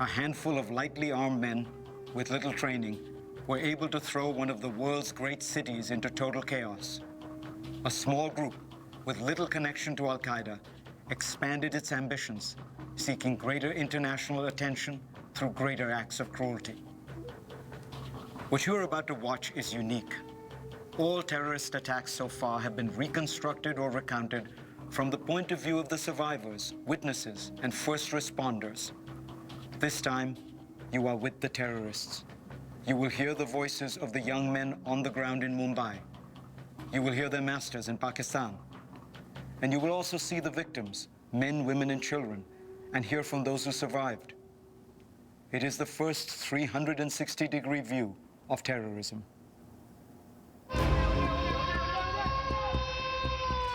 a handful of lightly armed men with little training were able to throw one of the world's great cities into total chaos. A small group with little connection to Al-Qaeda expanded its ambitions, seeking greater international attention through greater acts of cruelty. What you are about to watch is unique. All terrorist attacks so far have been reconstructed or recounted from the point of view of the survivors, witnesses, and first responders. This time, you are with the terrorists. You will hear the voices of the young men on the ground in Mumbai. You will hear their masters in Pakistan. And you will also see the victims, men, women, and children, and hear from those who survived. It is the first 360-degree view of terrorism.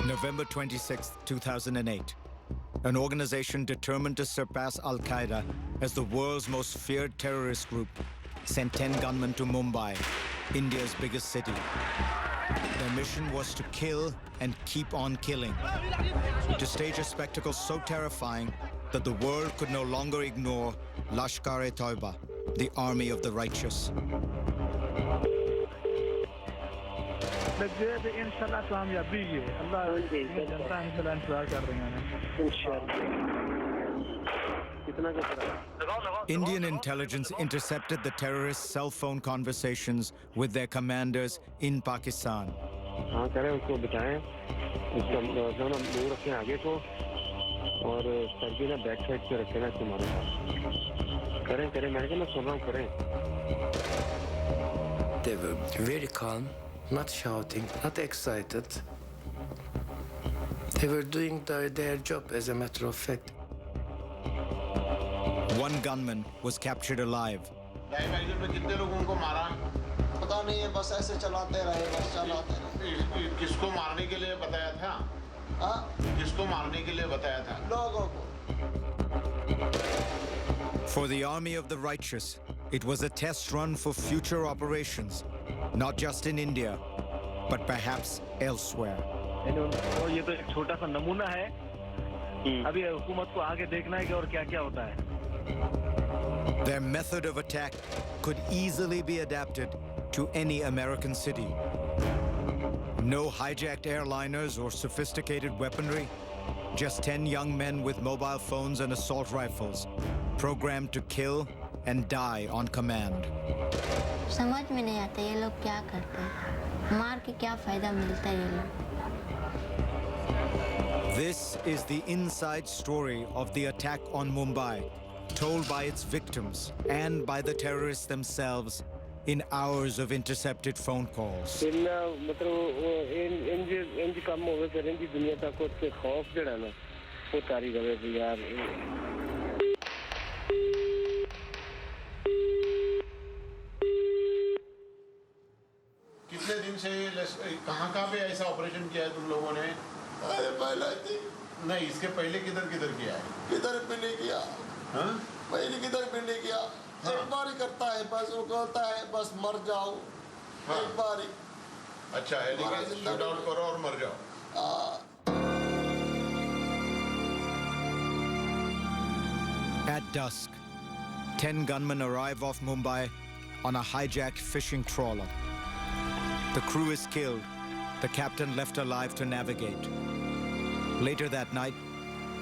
November 26, 2008. An organization determined to surpass Al-Qaeda as the world's most feared terrorist group sent 10 gunmen to Mumbai, India's biggest city. Their mission was to kill and keep on killing, to stage a spectacle so terrifying that the world could no longer ignore Lashkar-e-Toiba, the army of the righteous. Indian intelligence intercepted the terrorists' cell phone conversations with their commanders in Pakistan. They were very calm, not shouting, not excited. They were doing their job as a matter of fact. One gunman was captured alive. किसको मारने के लिए बताया था? किसको मारने के लिए बताया था? लोगों को. For the army of the righteous, it was a test run for future operations, not just in India, but perhaps elsewhere. ये तो एक छोटा सा नमूना है. अभी हुकूमत को आगे देखना है कि और क्या-क्या होता है. Their method of attack could easily be adapted to any American city. No hijacked airliners or sophisticated weaponry, just 10 young men with mobile phones and assault rifles, programmed to kill and die on command. समझ में नहीं आता ये लोग क्या करते हैं, मार के क्या फायदा मिलता है ये लोग. This is the inside story of the attack on Mumbai, told by its victims and by the terrorists themselves in hours of intercepted phone calls. कितने दिन से कहाँ पे ऐसा ऑपरेशन किया है तुम लोगों ने? अरे पहले नहीं, इसके पहले किधर किया है? किधर भी नहीं किया. हाँ? पहले किधर भी नहीं किया. हाँ. एक बार ही करता है, बस वो कहता है बस मर जाओ. हाँ. एक बार ही. अच्छा है, लेकिन शूट आउट करो और मर जाओ. At dusk, 10 gunmen arrive off Mumbai on a hijacked fishing trawler. The crew is killed, the captain left alive to navigate. Later that night,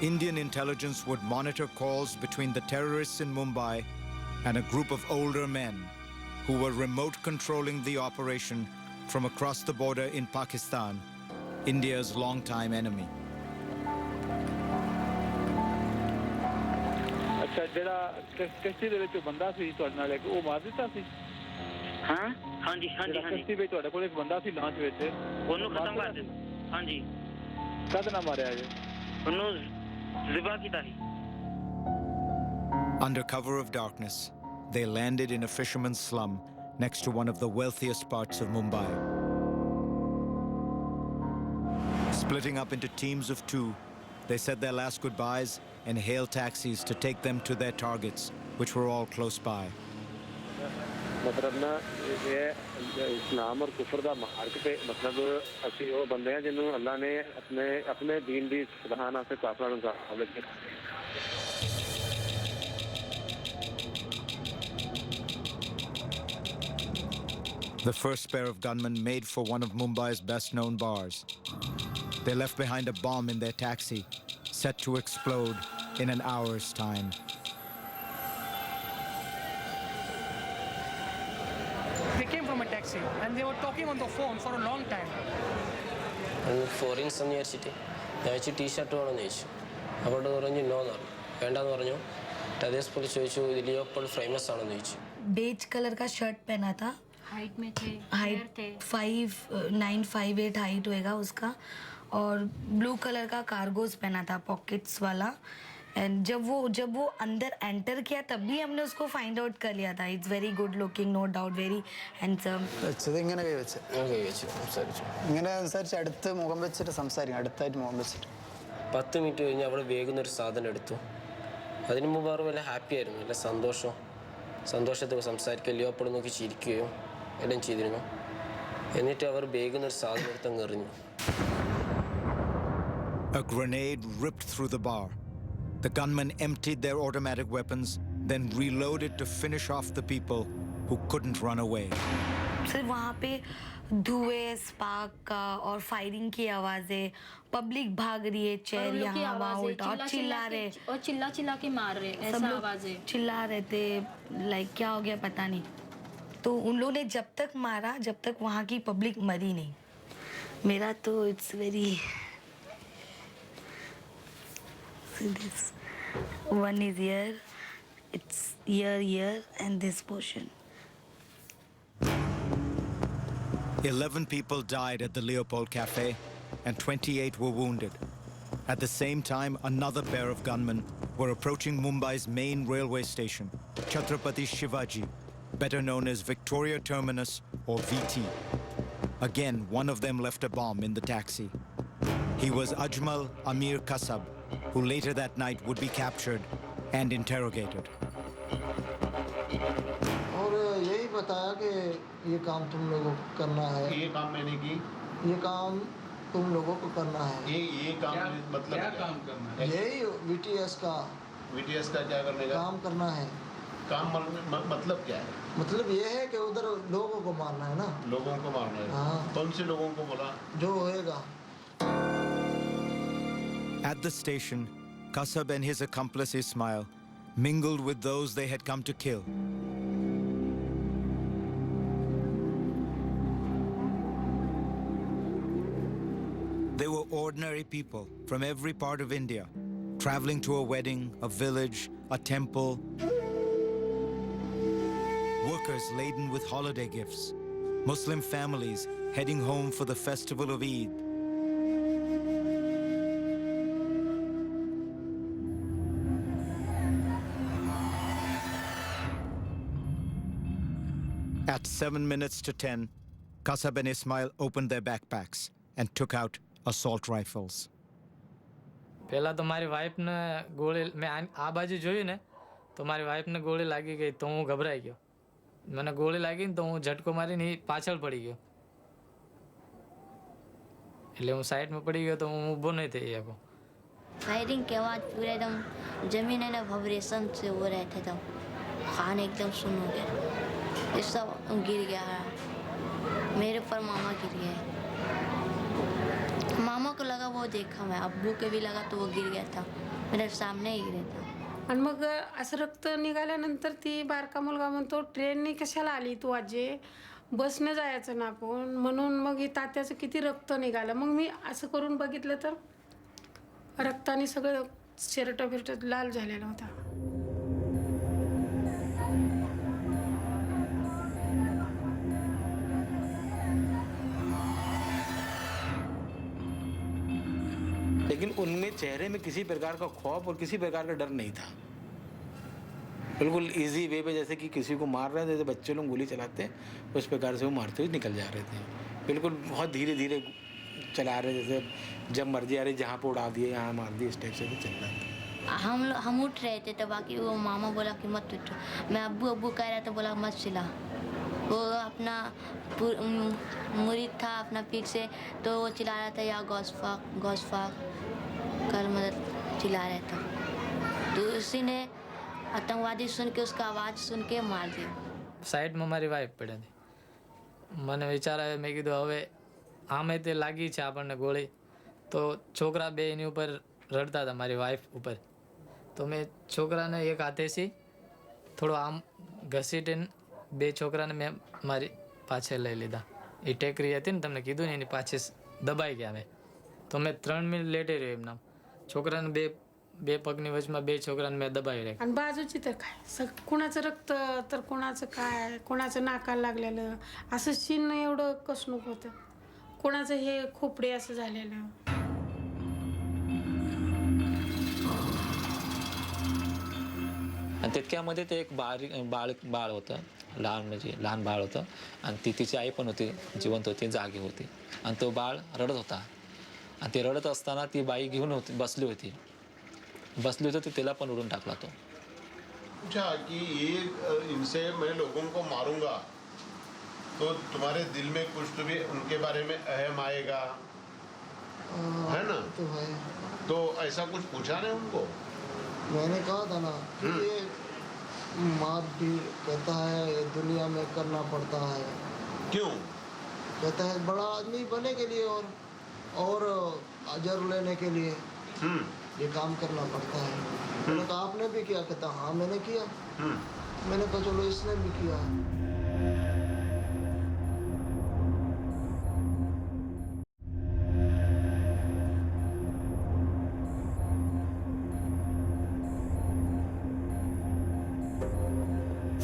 Indian intelligence would monitor calls between the terrorists in Mumbai and a group of older men who were remote controlling the operation from across the border in Pakistan, India's longtime enemy. अच्छा जेड़ा कश्ती दे विच बंदा सी तुहाडे नाल एक ओ मार दित्ता सी. हां हां जी कश्ती विच तुहाडे कोल एक बंदा सी लांच विच ओनू खत्म कर दे. हां जी कद ना मारया जे ओनू ज़िबा कीता ही. Under cover of darkness, they landed in a fisherman's slum next to one of the wealthiest parts of Mumbai. Splitting up into teams of 2, they said their last goodbyes and hailed taxis to take them to their targets, which were all close by. मतलब ना ये इस्लाम और कुफर का मार्ग पे मतलब असि वो बंदे हैं जिन्होंने अल्लाह ने अपने दीन दी सुधारना से काफला उनका The first pair of gunmen made for one of Mumbai's best-known bars. They left behind a bomb in their taxi, set to explode in an hour's time. They came from a taxi and they were talking on the phone for a long time. ഫോറിൻസ് എന്ന് വിചാരിച്ചിട്ട് ഞാൻ വെച്ച് T shirt വേണമെന്ന് ചോദിച്ചു. അവിടെ പറഞ്ഞു നോന്ന് പറഞ്ഞു. വേണ്ടെന്ന് പറഞ്ഞു. ടദേസ് പോലീസ് ചോദിച്ചു ഇത് ലിയോപോൾഡ് ഫേമസ് ആണെന്ന് ചോദിച്ചു. बेज कलर का शर्ट पहना था. हाइट में थे, हाइट 5'9" हाइट होएगा उसका. और ब्लू कलर का कार्गोस पहना था, पॉकेट्स वाला. एंड जब वो अंदर एंटर किया तब भी हमने उसको फाइंड आउट कर लिया था. It's very good looking, no doubt, very handsome. വെച്ചത് ഇങ്ങനെ കൈ വെച്ച് സംസാരിച്ചു. ഇങ്ങനെ സംസാരിച്ച് അടുത്ത് മുഖം വെച്ചിട്ട് സംസാരിക്കും, അടുത്തായിട്ട് മുഖം വെച്ചിട്ട്. 10 മിനിറ്റ് കഴിഞ്ഞ് അവിടെ വേഗം ഒരു സാധനം എടുത്തു. അതിന് മുമ്പ് അവർ വല്ല ഹാപ്പി ആയിരുന്നു, വല്ല സന്തോഷത്തിൽ സംസാരിക്കുക, ലിയോപോൾഡ് നോക്കി ചിരിക്കുകയോ എല്ലാം ചെയ്തിരുന്നു. എന്നിട്ട് അവർ വേഗം ഒരു സാധനം എടുത്ത് അങ്ങ് എറിഞ്ഞു. A grenade ripped through the bar. The gunmen emptied their automatic weapons, then reloaded to finish off the people who couldn't run away. सिर्फ वहाँ पे धुएं, स्पार्क का और फायरिंग की आवाजें, पब्लिक भाग रही है, चेयर यहाँ वहाँ उल्टा और चिल्ला रहे और चिल्ला के मार रहे, सब ऐसा लोग आवाजें. चिल्ला रहे थे. लाइक क्या हो गया पता नहीं. तो उन लोगों ने जब तक मारा जब तक वहाँ की पब्लिक मरी नहीं. मेरा तो it's very one is here, it's here and this portion. 11 people died at the Leopold Cafe and 28 were wounded. At the same time, another pair of gunmen were approaching Mumbai's main railway station, Chhatrapati Shivaji, better known as Victoria Terminus or VT. Again, one of them left a bomb in the taxi. He was Ajmal Amir Kasab, who later that night would be captured and interrogated. और यही बताया कि ये काम तुम लोगों को करना है. ये काम मैंने की. ये काम तुम लोगों को करना है. ये काम मतलब क्या काम करना है? यही VTS का क्या करने का काम करना है. काम मतलब क्या है? मतलब ये है कि उधर लोगों को मारना है ना. लोगों को मारना है. हाँ. कौन से लोगों को बोला? जो होएगा. At the station, Kasab and his accomplice Ismail mingled with those they had come to kill. They were ordinary people from every part of India, traveling to a wedding, a village, a temple. Workers laden with holiday gifts. Muslim families heading home for the festival of Eid. At 7 minutes to 10, Kasab and Ismail opened their backpacks and took out assault rifles. પહેલાં તો મારી વાઈફને ગોળી મેં આ બાજુ જોયું ને તો મારી વાઈફને ગોળી લાગી ગઈ તો હું ગભરાઈ ગયો. મને ગોળી લાગી ને તો હું ઝટકો મારીને પાછળ પડી ગયો. એટલે હું સાઈડમાં પડી ગયો તો હું ઊભો નહીં થઈ શકો. फायरिंग के बाद पूरे एकदम जमीन है ना वाइब्रेशन से हो रहे थे. तब खान एकदम सुन हो गया, ये सब गिर गया. मेरे पर मामा गिर गए. मामा को लगा वो देखा मैं, अब्बू के भी लगा तो वो गिर गया था, मेरे सामने ही गिरा था. आणि मग असं रक्त निघाल्यानंतर ती बारका मुलगा म्हणतो ट्रेनने कशाला आली तू आजे, बसने जायचं ना आपण. म्हणून मग हे तात्याचं किती रक्त निघालं. मग मी असं करून बघितलं तर रक्ताने सगळं शर्ट बिर्ट लाल झालेला होता. लेकिन उनमें चेहरे में किसी प्रकार का खौफ और किसी प्रकार का डर नहीं था. बिल्कुल इजी वे पे जैसे कि किसी को मार रहे थे, जैसे बच्चे लोग गोली चलाते हैं उस प्रकार से वो मारते हुए निकल जा रहे थे. बिल्कुल बहुत धीरे धीरे चला रहे, जैसे जब मर्जी आ रही जहाँ पे उड़ा दिए यहाँ मार दिए, इस टाइप से भी चल रहा था. हम उठ रहे थे तो बाकी वो मामा बोला कि मत उठो. मैं अब्बू कह रहा था, बोला मत चिल्ला. वो अपना मुरीद था अपना पीठ से तो वो चिल्ला रहा था या गौसफाक कर मदद चिल्ला रहा था. तो उसी ने आतंकवादी सुन के उसका आवाज़ सुन के मार दिया. સાઈડમાં મારી વાઈફ પડ્યા હતી મને વિચાર આવ્યો, મેં કીધું હવે આમે તે લાગી છે આપણને ગોળી, તો છોકરા બે એની ઉપર રડતા હતા, મારી વાઈફ ઉપર. તો મેં છોકરાને એક હાથેથી થોડો આમ ઘસીટીને બે છોકરાને મેં મારી પાછે લઈ લીધા. એ ટેકરી હતી ને તમને કીધું ને એની પાછે દબાઈ ગયા મેં. તો મેં 3 મિનિટ લેટે રહ્યો એમના. છોકરાને બે પગની વચમાં બે છોકરાને મેં દબાવી રાખ્યા. आणि बाजूची तर काय कोणाचं रक्त तर कोणाचं काय, कोणाचं नाकाला लागलेलं असं शिन एवढं कसणूक होतं, कोणाचं हे खोपडे असं झालेलं. आणि तितक्यामध्ये ते एक बाळ होतं, लहान बाळ होतं आणि तिची आई पण होती, जिवंत होती, जागी होती. आणि तो बाळ रडत होता आणि ते रडत असताना ती बाई घेऊन बसली होती तर तिला पण उडून टाकला तो. पूछा कि ये इनसे मैं लोगों को मारूंगा तो तुम्हारे दिल में कुछ तो भी उनके बारे में अहम आएगा, है ना? तो है। तो ऐसा कुछ पूछा नहीं उनको? मैंने कहा था ना कि ये मार भी कहता है ये दुनिया में करना पड़ता है. क्यों? कहता है बड़ा आदमी बने के लिए और अजर लेने के लिए ये काम करना पड़ता है. मैंने कहा आपने भी किया? कहता हाँ मैंने किया. मैंने कहा चलो इसने भी किया.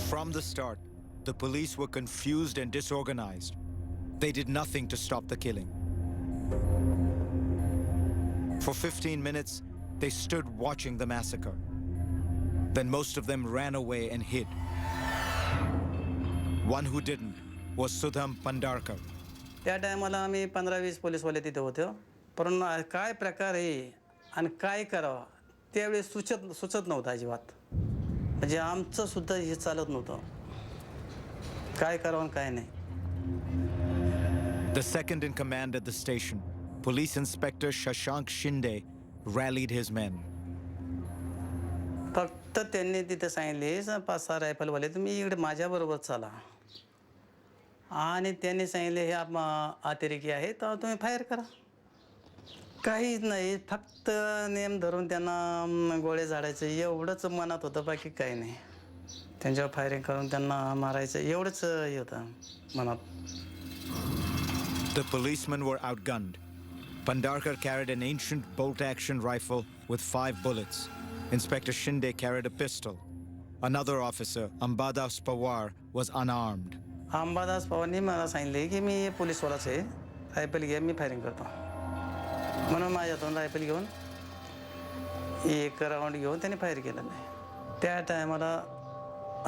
From the start, the police were confused and disorganized. They did nothing to stop the killing. For 15 minutes, they stood watching the massacre. Then most of them ran away and hid. One who didn't was Sudham Pandarkar. त्या टायमाला आम्ही 15-20 पोलीसवाले तिथे होते, परंतु काय प्रकार आहे आणि काय करावं त्यावेळी सुचत नव्हतं अजिबात. म्हणजे आमचं सुद्धा हे चालत नव्हतं, काय करावं काय नाही. The second in command at the station, Police Inspector Shashank Shinde, rallied his men. फक्त त्यांनी तिथे सांगितले 5-6 रायफलवाले तुम्ही इकडे माझ्याबरोबर चला, आणि त्यांनी सांगितले हे अतिरेकी आहेत तर तुम्ही फायर करा. काहीच नाही, फक्त नेम धरून त्यांना गोळे झाडायचं एवढंच मनात होतं, बाकी काही नाही. त्यांच्यावर फायरिंग करून त्यांना मारायचं एवढंच हे होतं मनात. The policemen were outgunned. Pandarkar carried an ancient bolt-action rifle with 5 bullets. Inspector Shinde carried a pistol. Another officer, Ambadas Pawar, was unarmed. Ambadas पवारनी मला सांगितले की मी पोलीसवालाच आहे, रायफल घे मी फायरिंग करतो. म्हणून माझ्यातून रायफल घेऊन एक राऊंड घेऊन त्याने फायर केलं नाही. त्या टायमाला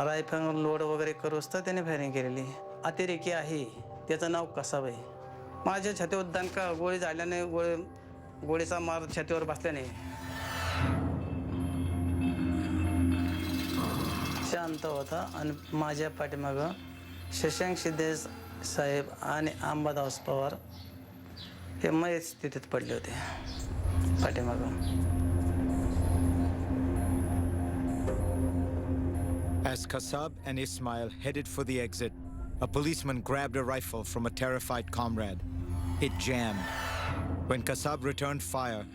रायफल लोड वगैरे करूच तर त्याने फायरिंग केलेली. अतिरेकी आहे त्याचं नाव कसाब आहे. माझ्या छातीवर दणका गोळी झाल्याने गोळीचा मार छातीवर बसल्याने शांत होता आणि माझ्या पाठीमागं शशांक शिंदे साहेब आणि अंबादास पवार हे मयत स्थितीत पडले होते पाठीमागं. As Kasab and Ismail headed for the exit, a policeman grabbed a rifle from a terrified comrade. It jammed. When Kasab returned fire,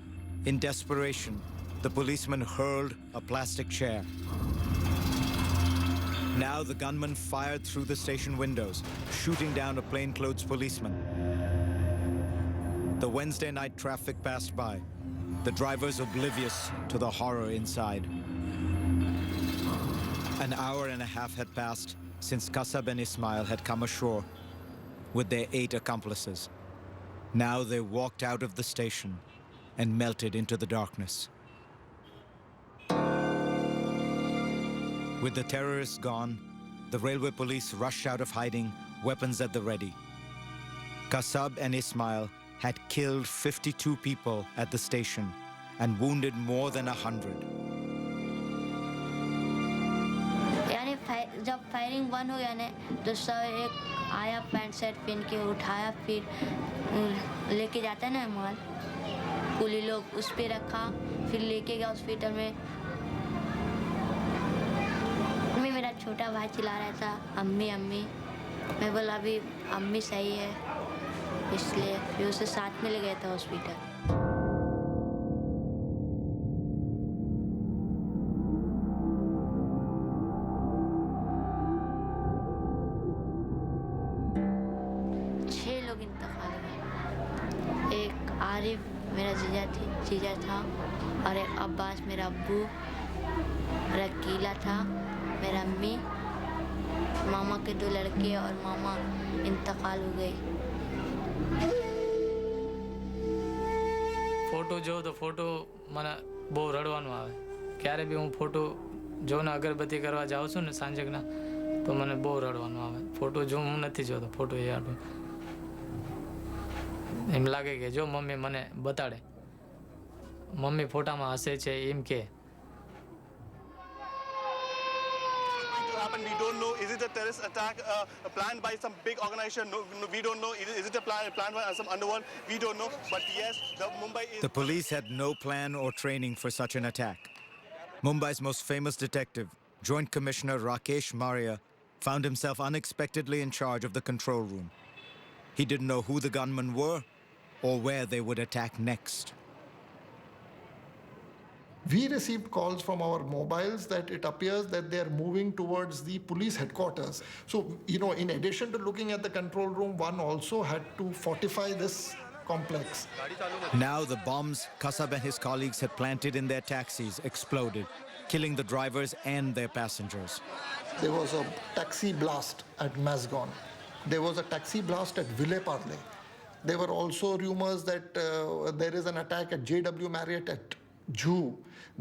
in desperation, the policeman hurled a plastic chair. Now the gunman fired through the station windows, shooting down a plainclothes policeman. The Wednesday night traffic passed by, the drivers oblivious to the horror inside. An hour and a half had passed since Kasab and Ismail had come ashore with their 8 accomplices. Now they walked out of the station and melted into the darkness. With the terrorists gone, the railway police rushed out of hiding, weapons at the ready. Kasab and Ismail had killed 52 people at the station and wounded more than 100. यानी जब firing बंद हो गया ना तो सब एक आया पैंट शर्ट पहन के उठाया, फिर लेके जाता है ना माल, पुलिस लोग उस पे रखा, फिर लेके गया हॉस्पिटल में. मेरा छोटा भाई चिल्ला रहा था अम्मी अम्मी, मैं बोला अभी अम्मी सही है, इसलिए फिर उसे साथ में ले गया था हॉस्पिटल। आरिफ मेरा जीजा था और एक अब्बास मेरा अब्बू, रकीला था मेरा अम्मी, मामा के 2 लड़के और मामा इंतकाल हो गए। फोटो जो तो फोटो મને બહુ રડવાનું આવે ક્યારે બી હું ફોટો જોને અગરબત્તી કરવા જાઉં છું ને સાંજકના તો મને બહુ રડવાનું આવે ફોટો જો હું નથી જોતો ફોટો યાદ એમ લાગે કે જો મમ્મી મને બતાડે મમ્મી ફોટામાં હસે છે એમ કે We don't know, is it a terrorist attack planned by some big organization? No, we don't know. Is it a planned by some underworld? We don't know. But yes, the Mumbai is... The police had no plan or training for such an attack. Mumbai's most famous detective, Joint Commissioner Rakesh Maria, found himself unexpectedly in charge of the control room. He didn't know who the gunmen were or where they would attack next. We received calls from our mobiles that it appears that they are moving towards the police headquarters. So, in addition to looking at the control room, one also had to fortify this complex. Now the bombs Kasab and his colleagues had planted in their taxis exploded, killing the drivers and their passengers. There was a taxi blast at Mazgon. There was a taxi blast at Ville Parle. There were also rumors that there is an attack at JW Marriott at Juhu.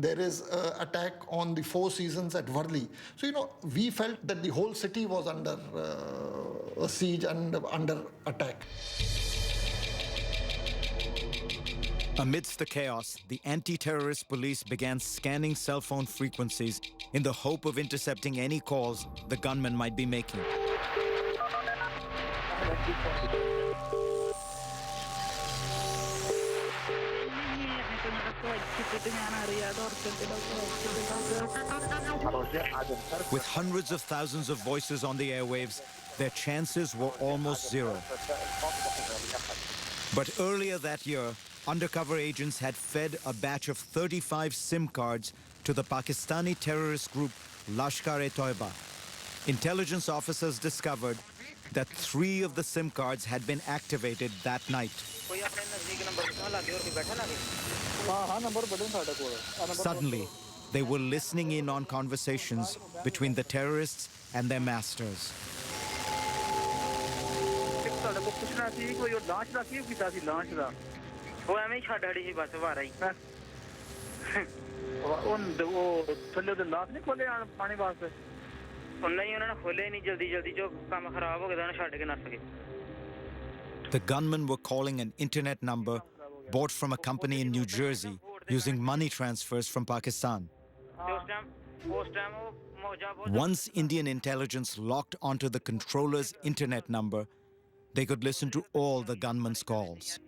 There is an attack on the Four Seasons at Worli. So, we felt that the whole city was under siege and under attack. Amidst the chaos, the anti-terrorist police began scanning cell phone frequencies in the hope of intercepting any calls the gunmen might be making. With hundreds of thousands of voices on the airwaves, their chances were almost zero. But earlier that year, undercover agents had fed a batch of 35 SIM cards to the Pakistani terrorist group Lashkar-e-Toiba. Intelligence officers discovered that 3 of the SIM cards had been activated that night. Suddenly, they were listening in on conversations between the terrorists and their masters. The gunmen were calling an internet number bought from a company in New Jersey using money transfers from Pakistan. Once Indian intelligence locked onto the controller's internet number, they could listen to all the gunmen's calls.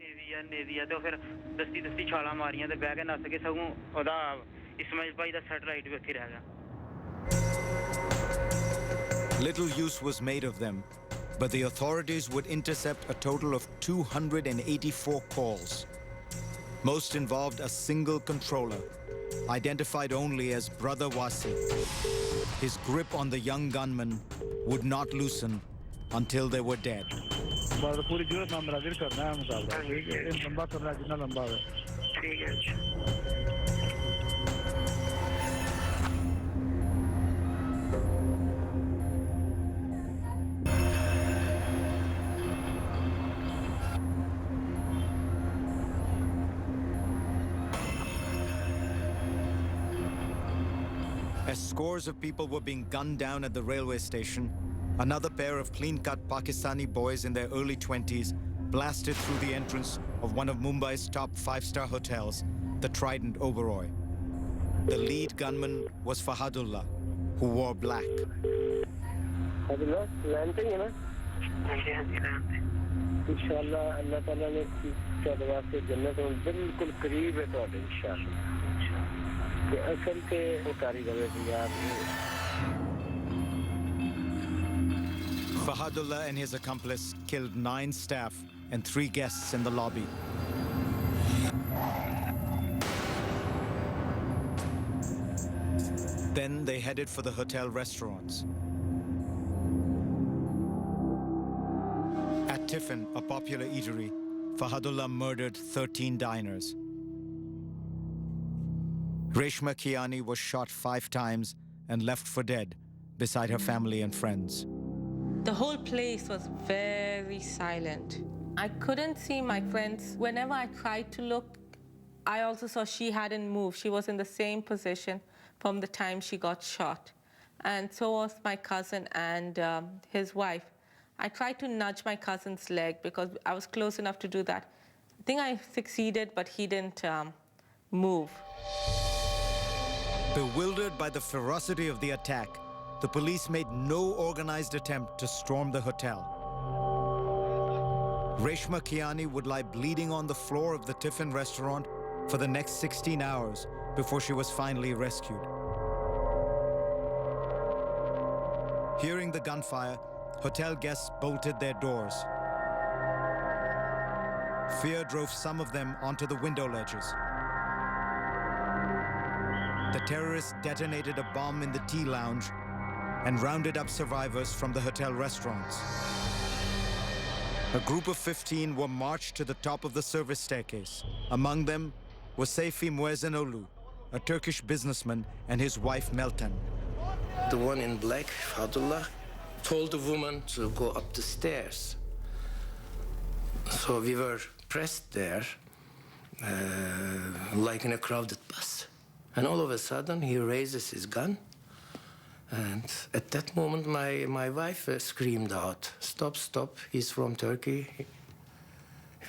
Little use was made of them, but the authorities would intercept a total of 284 calls. Most involved a single controller, identified only as Brother Wasi. His grip on the young gunmen would not loosen until they were dead. As scores of people were being gunned down at the railway station, another pair of clean-cut Pakistani boys in their early 20s blasted through the entrance of one of Mumbai's top 5-star hotels, the Trident Oberoi. The lead gunman was Fahadullah, who wore black. Fahadullah and his accomplice killed 9 staff and 3 guests in the lobby. Then they headed for the hotel restaurants. At Tiffin, a popular eatery, Fahadullah murdered 13 diners. Reshma Kiani was shot 5 times and left for dead beside her family and friends. The whole place was very silent. I couldn't see my friends. Whenever I tried to look, I also saw she hadn't moved. She was in the same position from the time she got shot. And so was my cousin and his wife. I tried to nudge my cousin's leg because I was close enough to do that. I think I succeeded, but he didn't move. Bewildered by the ferocity of the attack, the police made no organized attempt to storm the hotel. Reshma Kiani would lie bleeding on the floor of the Tiffin restaurant for the next 16 hours before she was finally rescued. Hearing the gunfire, hotel guests bolted their doors. Fear drove some of them onto the window ledges. The terrorists detonated a bomb in the tea lounge and rounded up survivors from the hotel restaurants. A group of 15 were marched to the top of the service staircase. Among them was Seyfi Muezzinoglu, a Turkish businessman, and his wife Meltem. The one in black, Fadullah, told the woman to go up the stairs. So we were pressed there like in a crowded bus. And all of a sudden, he raises his gun. And at that moment, my wife screamed out, "Stop, stop, he's from Turkey.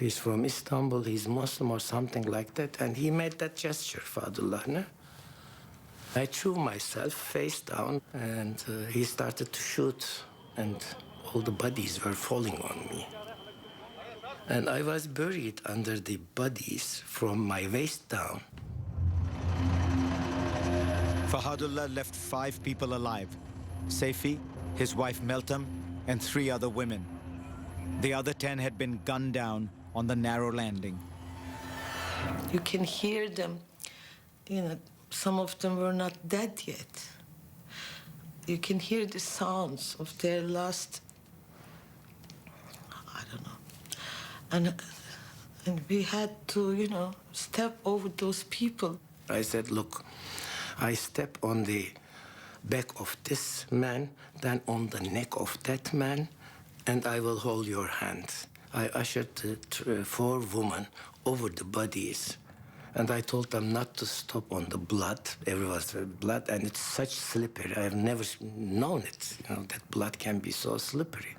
He's from Istanbul, he's Muslim," or something like that. And he made that gesture, Fadullah. No? I threw myself face down, and he started to shoot, and all the bodies were falling on me. And I was buried under the bodies from my waist down. Fahadullah left 5 people alive: Seyfi, his wife Meltem, and 3 other women. The other 10 had been gunned down on the narrow landing. You can hear them. Some of them were not dead yet. You can hear the sounds of their last, I don't know. And we had to, step over those people. I said, "Look, I step on the back of this man, then on the neck of that man, and I will hold your hand." I ushered the 4 women over the bodies, and I told them not to stop on the blood. Everyone's blood, and it's such slippery. I have never known it, that blood can be so slippery.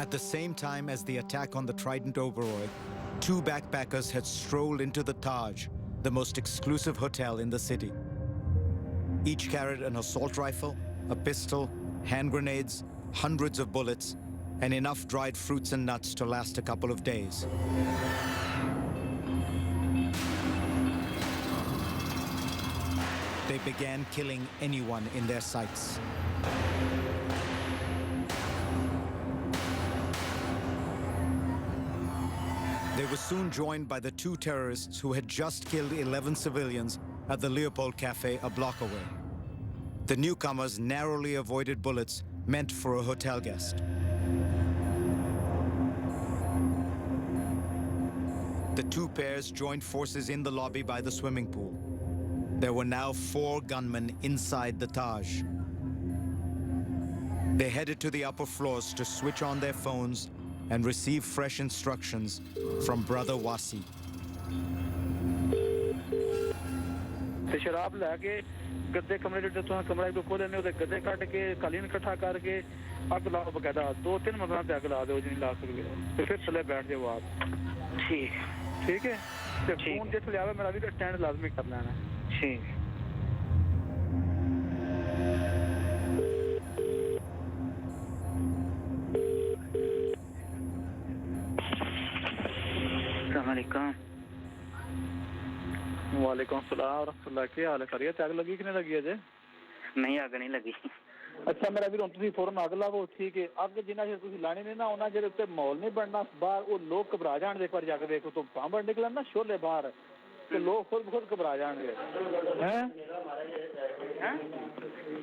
At the same time as the attack on the Trident Oberoi, 2 backpackers had strolled into the Taj, the most exclusive hotel in the city. Each carried an assault rifle, a pistol, hand grenades, hundreds of bullets, and enough dried fruits and nuts to last a couple of days. They began killing anyone in their sights. They were soon joined by the 2 terrorists who had just killed 11 civilians at the Leopold Cafe a block away. The newcomers narrowly avoided bullets meant for a hotel guest. The 2 pairs joined forces in the lobby by the swimming pool. There were now 4 gunmen inside the Taj. They headed to the upper floors to switch on their phones and receive fresh instructions from brother Wasi. शराब लाके गद्दे कमरे जो तो कमरा को खोले ने उधर गद्दे काट के कालीन इकट्ठा करके आग लाओ बकायदा 2-3 मंजिला पे आग ला दो जिन ला सकते तो फिर थले बैठ जाओ आप ठीक ठीक है तो फोन जिस ले आवे मेरा भी स्टैंड लाजमी कर लेना ठीक अस्सलाम वालेकुम वालेकुम सलाम रहमतुल्लाह की हाल है खैरियत आग लगी कि नहीं लगी अजे नहीं आग नहीं लगी अच्छा मेरा ਵੀਰ ਹੁਣ ਤੁਸੀਂ ਫੌਰਨ ਅੱਗ ਲਾਵੋ ਠੀਕ ਹੈ ਅੱਗ ਜਿੰਨਾ ਚਿਰ ਤੁਸੀਂ ਲਾਣੀ ਨਹੀਂ ਨਾ ਉਹਨਾਂ ਜਿਹੜੇ ਉੱਤੇ ਮਾਹੌਲ ਨਹੀਂ ਬਣਨਾ ਬਾਹਰ ਉਹ ਲੋਕ ਘਬਰਾ ਜਾਣਗੇ ਇੱਕ ਵਾਰ ਜਾ ਕੇ ਦੇਖੋ ਤੋਂ ਸਾਂਭਣ ਨਿਕਲਣ ਨਾ ਸ਼ੋਲੇ ਬਾਹਰ ਤੇ ਲੋਕ ਖੁਦ ਘਬਰਾ ਜਾਣਗੇ हैं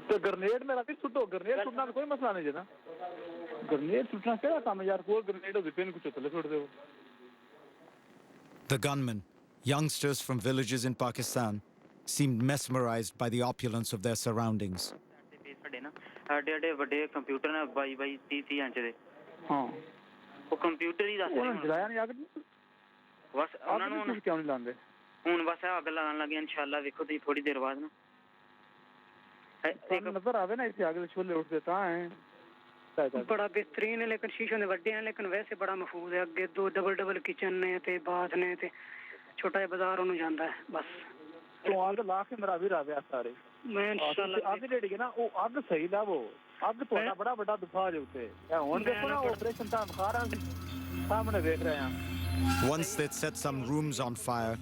तो ग्रेनेड मेरा भी सुटो ग्रेनेड सुटना कोई मसला नहीं है ना ग्रेनेड सुटना क्या काम है यार कोई ग्रेनेड हो पिन कुछ चले छोड़ दो The gunmen, youngsters from villages in Pakistan, seemed mesmerized by the opulence of their surroundings. ਸਾਡੇ ਨਾ ਸਾਡੇ ਵੱਡੇ ਕੰਪਿਊਟਰ ਨੇ 22 30 ਇੰਚ ਦੇ ਹਾਂ ਉਹ ਕੰਪਿਊਟਰ ਹੀ ਦੱਸਦੇ ਉਹਨਾਂ ਜਲਾਇਆ ਨਹੀਂ ਅੱਗ ਬਸ ਉਹਨਾਂ ਨੂੰ ਕਿਉਂ ਨਹੀਂ ਲਾਉਂਦੇ ਹੁਣ ਬਸ ਅੱਗ ਲਾਉਣ ਲੱਗੇ ਇਨਸ਼ਾਅੱਲਾ ਵੇਖੋ ਤੁਸੀਂ ਥੋੜੀ ਦੇਰ ਬਾਅਦ ਨਾ नजर आवे ना इसे आगे छोले उठ देता है बड़ा बेहतरीन है लेकिन शीशे ने वड्डे हैं लेकिन वैसे बड़ा महफूज है अगे दो डबल किचन ने ते बाथ ने ते छोटा जिहा बाजार ओनू जांदा है बस तो आग ला के मेरा भी रावे सारे मैं इंशाल्लाह आग जेड़ी है ना वो आग सही ला वो आग तो बड़ा बड़ा दुफा जे उते या हुन देखो ना ऑपरेशन ता दिखा रहा सामने देख रहे हैं Once they'd set some rooms on fire,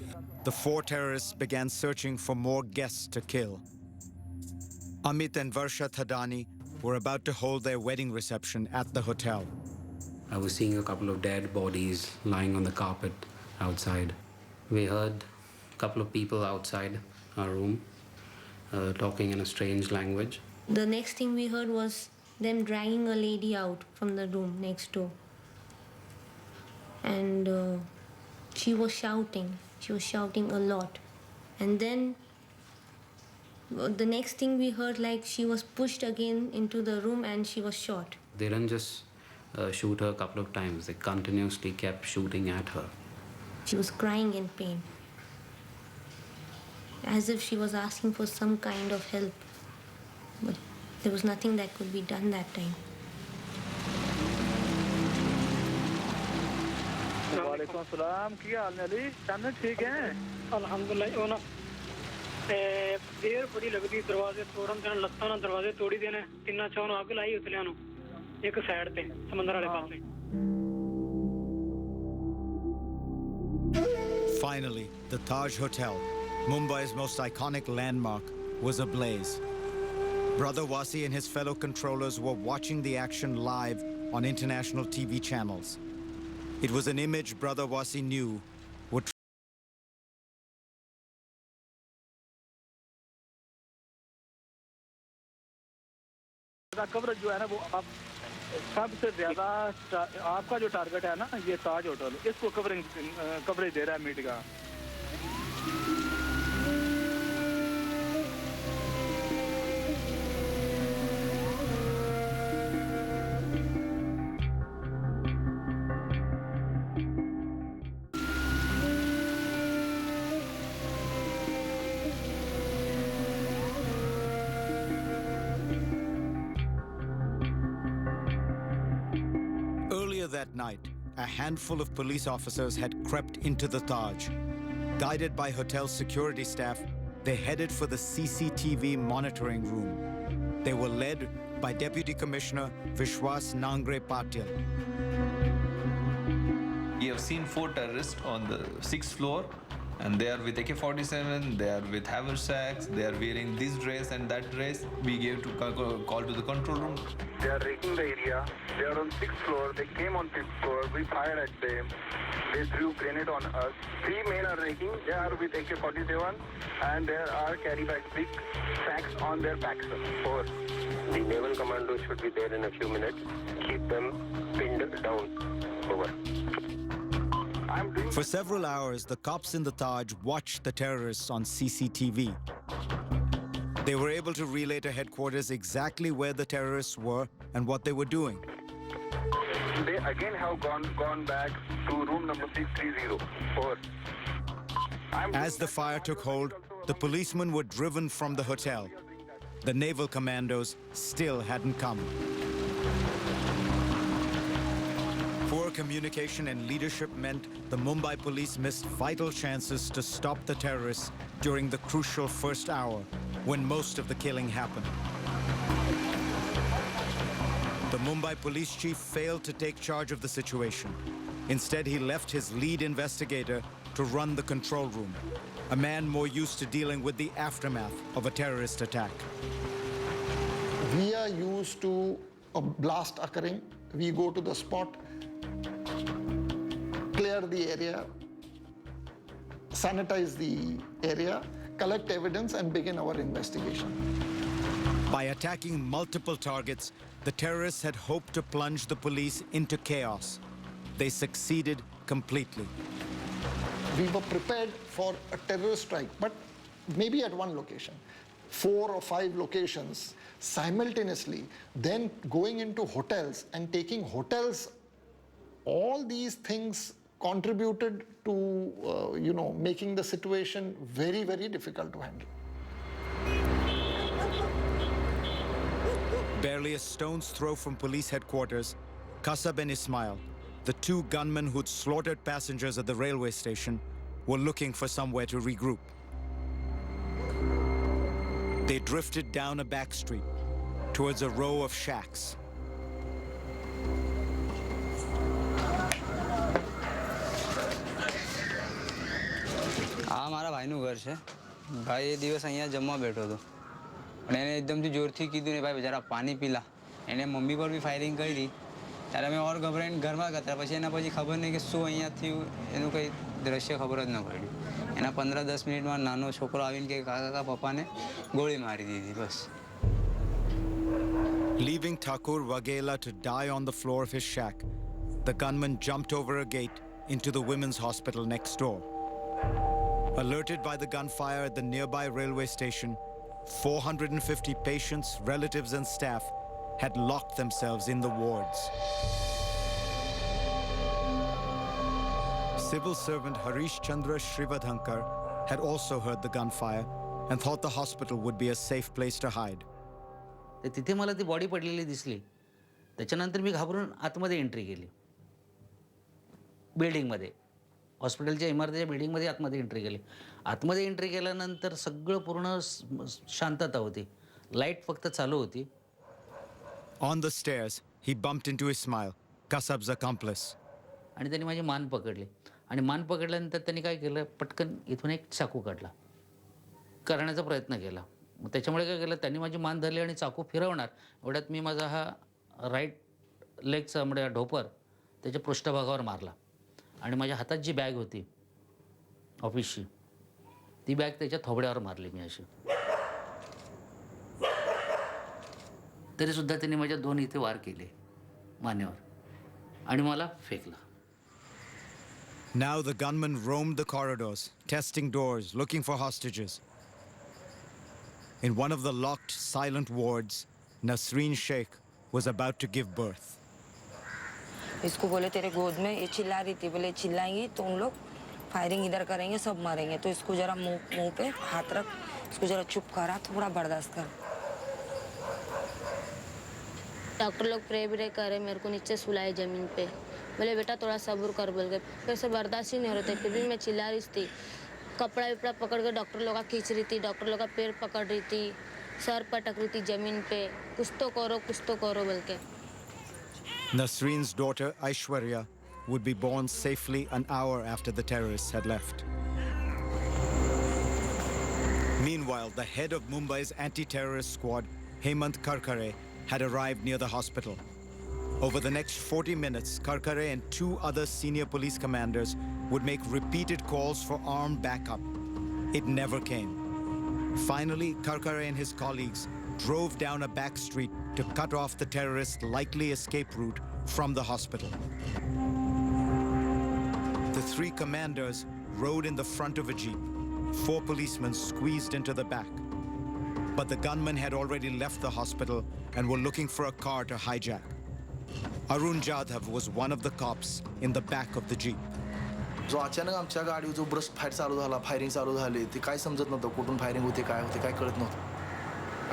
the 4 terrorists began searching for more guests to kill. Amit and Varsha Thadani were about to hold their wedding reception at the hotel. I was seeing a couple of dead bodies lying on the carpet outside. We heard a couple of people outside our room talking in a strange language. The next thing we heard was them dragging a lady out from the room next door. And she was shouting a lot. And then the next thing we heard, like she was pushed again into the room and she was shot. They didn't just shoot her a couple of times. They continuously kept shooting at her. She was crying in pain, as if she was asking for some kind of help. But there was nothing that could be done that time. वालेकुम सलाम की हाल है अली चांद ठीक है अल्हम्दुलिल्लाह वो ना देर बड़ी लगदी दरवाजे तोड़न ते लत्तां ना दरवाजे तोड़ी देने तिन्ना चौं अग लाई उतलियां नु एक साइड ते समंदर वाले पासे Finally, the Taj Hotel, Mumbai's most iconic landmark, was ablaze. Brother Wasi and his fellow controllers were watching the action live on international TV channels. It was an image Brother Wasi knew would coverage जो है ना वो आप सबसे ज्यादा आपका जो target है ना ये ताज होटल इसको कवरेज दे रहा है media that night, a handful of police officers had crept into the Taj. Guided by hotel security staff, they headed for the CCTV monitoring room. They were led by Deputy Commissioner Vishwas Nangre Patil. We have seen 4 terrorists on the 6th floor, and they are with AK-47, they are with haversacks, they are wearing this dress and that dress. We gave to call to the control room. They are raking the area. They are on 6th floor. They came on 5th floor. We fired at them. They threw grenade on us. 3 men are raking. They are with AK-47 and there are carry bags, big sacks on their backs. Over. The naval commando should be there in a few minutes. Keep them pinned down. Over. For several hours, the cops in the Taj watched the terrorists on CCTV. They were able to relay to headquarters exactly where the terrorists were and what they were doing. They again have gone back to room number 630. Over. As the fire took hold, the policemen were driven from the hotel. The naval commandos still hadn't come. Poor communication and leadership meant the Mumbai police missed vital chances to stop the terrorists during the crucial first hour, when most of the killing happened. The Mumbai police chief failed to take charge of the situation. Instead, he left his lead investigator to run the control room. a man more used to dealing with the aftermath of a terrorist attack. We are used to a blast occurring. We go to the spot, clear the area, sanitize the area, collect evidence, and begin our investigation. By attacking multiple targets, the terrorists had hoped to plunge the police into chaos. They succeeded completely. We were prepared for a terrorist strike, but maybe at one location. 4 or 5 locations simultaneously, then going into hotels and taking hotels. All these things contributed to, making the situation very, very difficult to handle. Barely a stone's throw from police headquarters, Kasab and Ismail, the 2 gunmen who'd slaughtered passengers at the railway station, were looking for somewhere to regroup. They drifted down a back street towards a row of shacks. આ મારા ભાઈનું ઘર છે. ભાઈ એ દિવસ અહીંયા જમવા બેઠો હતો પણ એને એકદમથી જોરથી કીધું ને ભાઈ જરા પાણી પીલા. એને મમ્મી પર બી ફાયરિંગ કરી હતી. ત્યારે અમે ઓર ગભરાઈને ઘરમાં ગયા. પછી એના પછી ખબર નહીં કે શું અહીંયા થયું એનું કંઈ દ્રશ્ય ખબર જ ન પડી. એના 15-10 મિનિટમાં નાનો છોકરો આવીને કે કાકા પપ્પાને ગોળી મારી દીધી બસ. Leaving Thakur Waghela to die on the floor of his shack, the gunman jumped over a gate into the women's hospital next door. Alerted by the gunfire at the nearby railway station, 450 patients, relatives and staff had locked themselves in the wards. Civil servant Harish Chandra Shrivadhankar had also heard the gunfire and thought the hospital would be a safe place to hide. तिथे मला ती body पडलेली दिसली. त्याच्यानंतर मी घाबरून आतमध्ये entry केली. बिल्डिंगमध्ये, हॉस्पिटलच्या इमारतीच्या बिल्डिंगमध्ये आतमध्ये एंट्री केली. आतमध्ये एंट्री केल्यानंतर सगळं पूर्ण शांतता होती. लाईट फक्त चालू होती. On the stairs, he bumped into Ismail, Kasab's accomplice. आणि त्यांनी माझी मान पकडली. आणि मान पकडल्यानंतर त्यांनी काय केलं, पटकन इथून एक चाकू काढला. करण्याचा प्रयत्न केला. मग त्याच्यामुळे काय केलं, त्यांनी माझी मान धरली आणि चाकू फिरवणार एवढ्यात मी माझा हा राईट लेगचा म्हणजे ढोपर त्याच्या पृष्ठभागावर मारला. आणि माझ्या हातात जी बॅग होती ऑफिसची, ती बॅग त्याच्या थोबड्यावर मारली मी अशी. तरीसुद्धा त्यांनी माझ्या 2 इथे वार केले मानेवर आणि मला फेकलं. Now the gunmen roamed the corridors, testing doors, looking for hostages. In one of the locked, silent wards, Nasreen Sheikh was about to give birth. इसको बोले तेरे गोद में, ये चिल्ला रही थी, बोले चिल्लाएंगी तो उन लोग फायरिंग इधर करेंगे, सब मारेंगे, तो इसको जरा मुंह पे हाथ रख, इसको जरा चुप करा, थोड़ा बर्दाश्त कर. डॉक्टर लोग प्रे करे, मेरे को नीचे सुलाए ज़मीन पे. बोले बेटा थोड़ा सब्र कर बोल के. फिर से बर्दाश्त ही नहीं हो रहे थे. फिर भी मैं चिल्ला रही थी. कपड़ा विपड़ा पकड़ के डॉक्टर लोग का खींच रही थी. डॉक्टर लोग का पैर पकड़ रही थी, सर पटक रही थी ज़मीन पे. कुछ तो करो बोल के. Nasreen's daughter Aishwarya would be born safely an hour after the terrorists had left. Meanwhile, the head of Mumbai's anti-terrorist squad, Hemant Karkare, had arrived near the hospital. Over the next 40 minutes, Karkare and 2 other senior police commanders would make repeated calls for armed backup. It never came. Finally, Karkare and his colleagues drove down a back street to cut off the terrorists' likely escape route from the hospital. The 3 commanders rode in the front of a jeep. 4 policemen squeezed into the back. But the gunmen had already left the hospital and were looking for a car to hijack. Arun Jadhav was one of the cops in the back of the jeep. जो अचानक आमच्या गाडीवर जो burst fire चालू झाला, firing चालू झाली, ते काय समजत नव्हतं. कुठून फायरिंग होते, काय होते, काय कळत नव्हतं.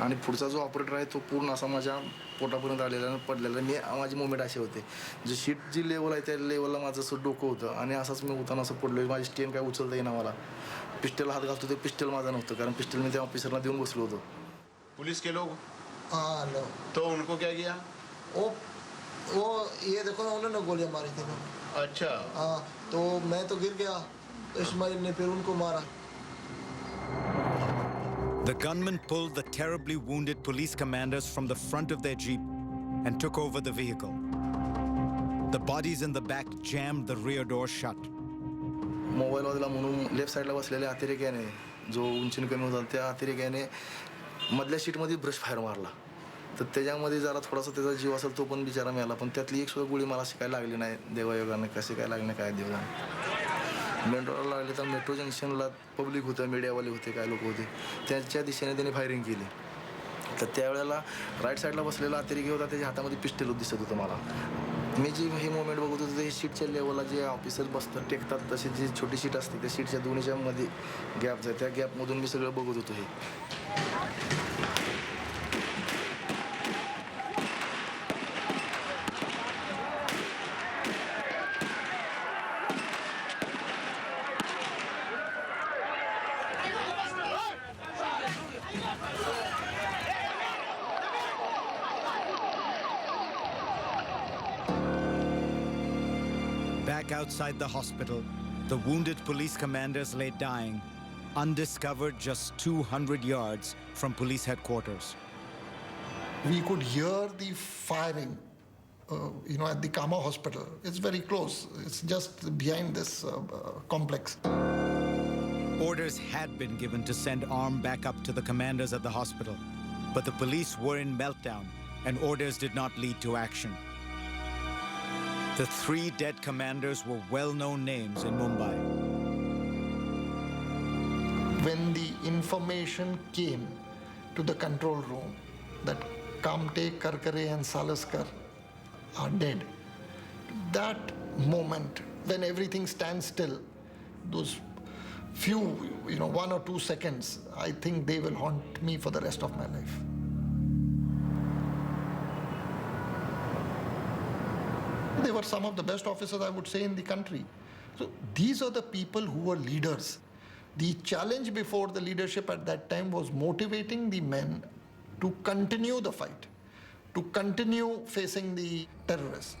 आणि पुढचा जो ऑपरेटर आहे तो पूर्ण असा माझ्या पोटापर्यंत आलेला आणि पडलेला. मी माझी मुवमेंट अशी होते, जी शीट जी लेवल आहे त्या लेवलला माझं असं डोकं होतं आणि असंच मी उताना असं पडलो. माझी स्टेन काय उचलता येईना मला. पिस्टल हात घालतो ते पिस्टल माझं नव्हतं, कारण पिस्टल मी त्या ऑफिसरला देऊन बसलो होतो. पुलिस के लोग? हाँ लोग. तो उनको क्या किया? वो ये देखो ना, उन्होंने गोलियां मारी थी ना. अच्छा. हाँ, तो मैं तो गिर गया, तो इस्माइल ने फिर उनको मारा. The gunmen pulled the terribly wounded police commanders from the front of their jeep and took over the vehicle. The bodies in the back jammed the rear door shut. मोबाईलवाल्याला म्हणून लेफ्ट साईडला बसलेल्या अतिरेक्याने जो उंचीने कमी होता त्या अतिरेक्याने मधल्या सीटमध्ये ब्रश फायर मारला. तर त्याच्यामध्ये जरा थोडासा त्याचा जीव असेल तो पण बिचारा मिळाला, पण त्यातली एक सुद्धा गोळी मला शिकायला लागली नाही देवायोगाने. कशी काय लागली नाही काय देवाने. मेन रोडला लागले तर मेट्रो जंक्शनला पब्लिक होतं, मीडियावाले होते, काय लोक होते, त्यांच्या दिशेने त्यांनी फायरिंग केली. तर त्यावेळेला राईट साईडला बसलेला अतिरेकी होता, त्याच्या हातामध्ये पिस्टल दिसत होतं मला. मी जी हे मोमेंट बघत होतो ते सीटच्या लेवलला जे ऑफिसर बसतात टेकतात तशी जी छोटी सीट असते त्या सीटच्या दोन्हीच्या मध्ये गॅप आहे, त्या गॅपमधून मी सगळं बघत होतो हे. Back outside the hospital, the wounded police commanders lay dying, undiscovered just 200 yards from police headquarters. We could hear the firing, at the Kama hospital. It's very close. It's just behind this complex. Orders had been given to send armed backup to the commanders at the hospital, but the police were in meltdown and orders did not lead to action. The 3 dead commanders were well-known names in Mumbai. When the information came to the control room that Kamte, Karkare and Salaskar are dead, that moment when everything stands still, those few, 1 or 2 seconds, I think they will haunt me for the rest of my life. They were some of the best officers, I would say, in the country. So these are the people who were leaders. The challenge before the leadership at that time was motivating the men to continue the fight, to continue facing the terrorists.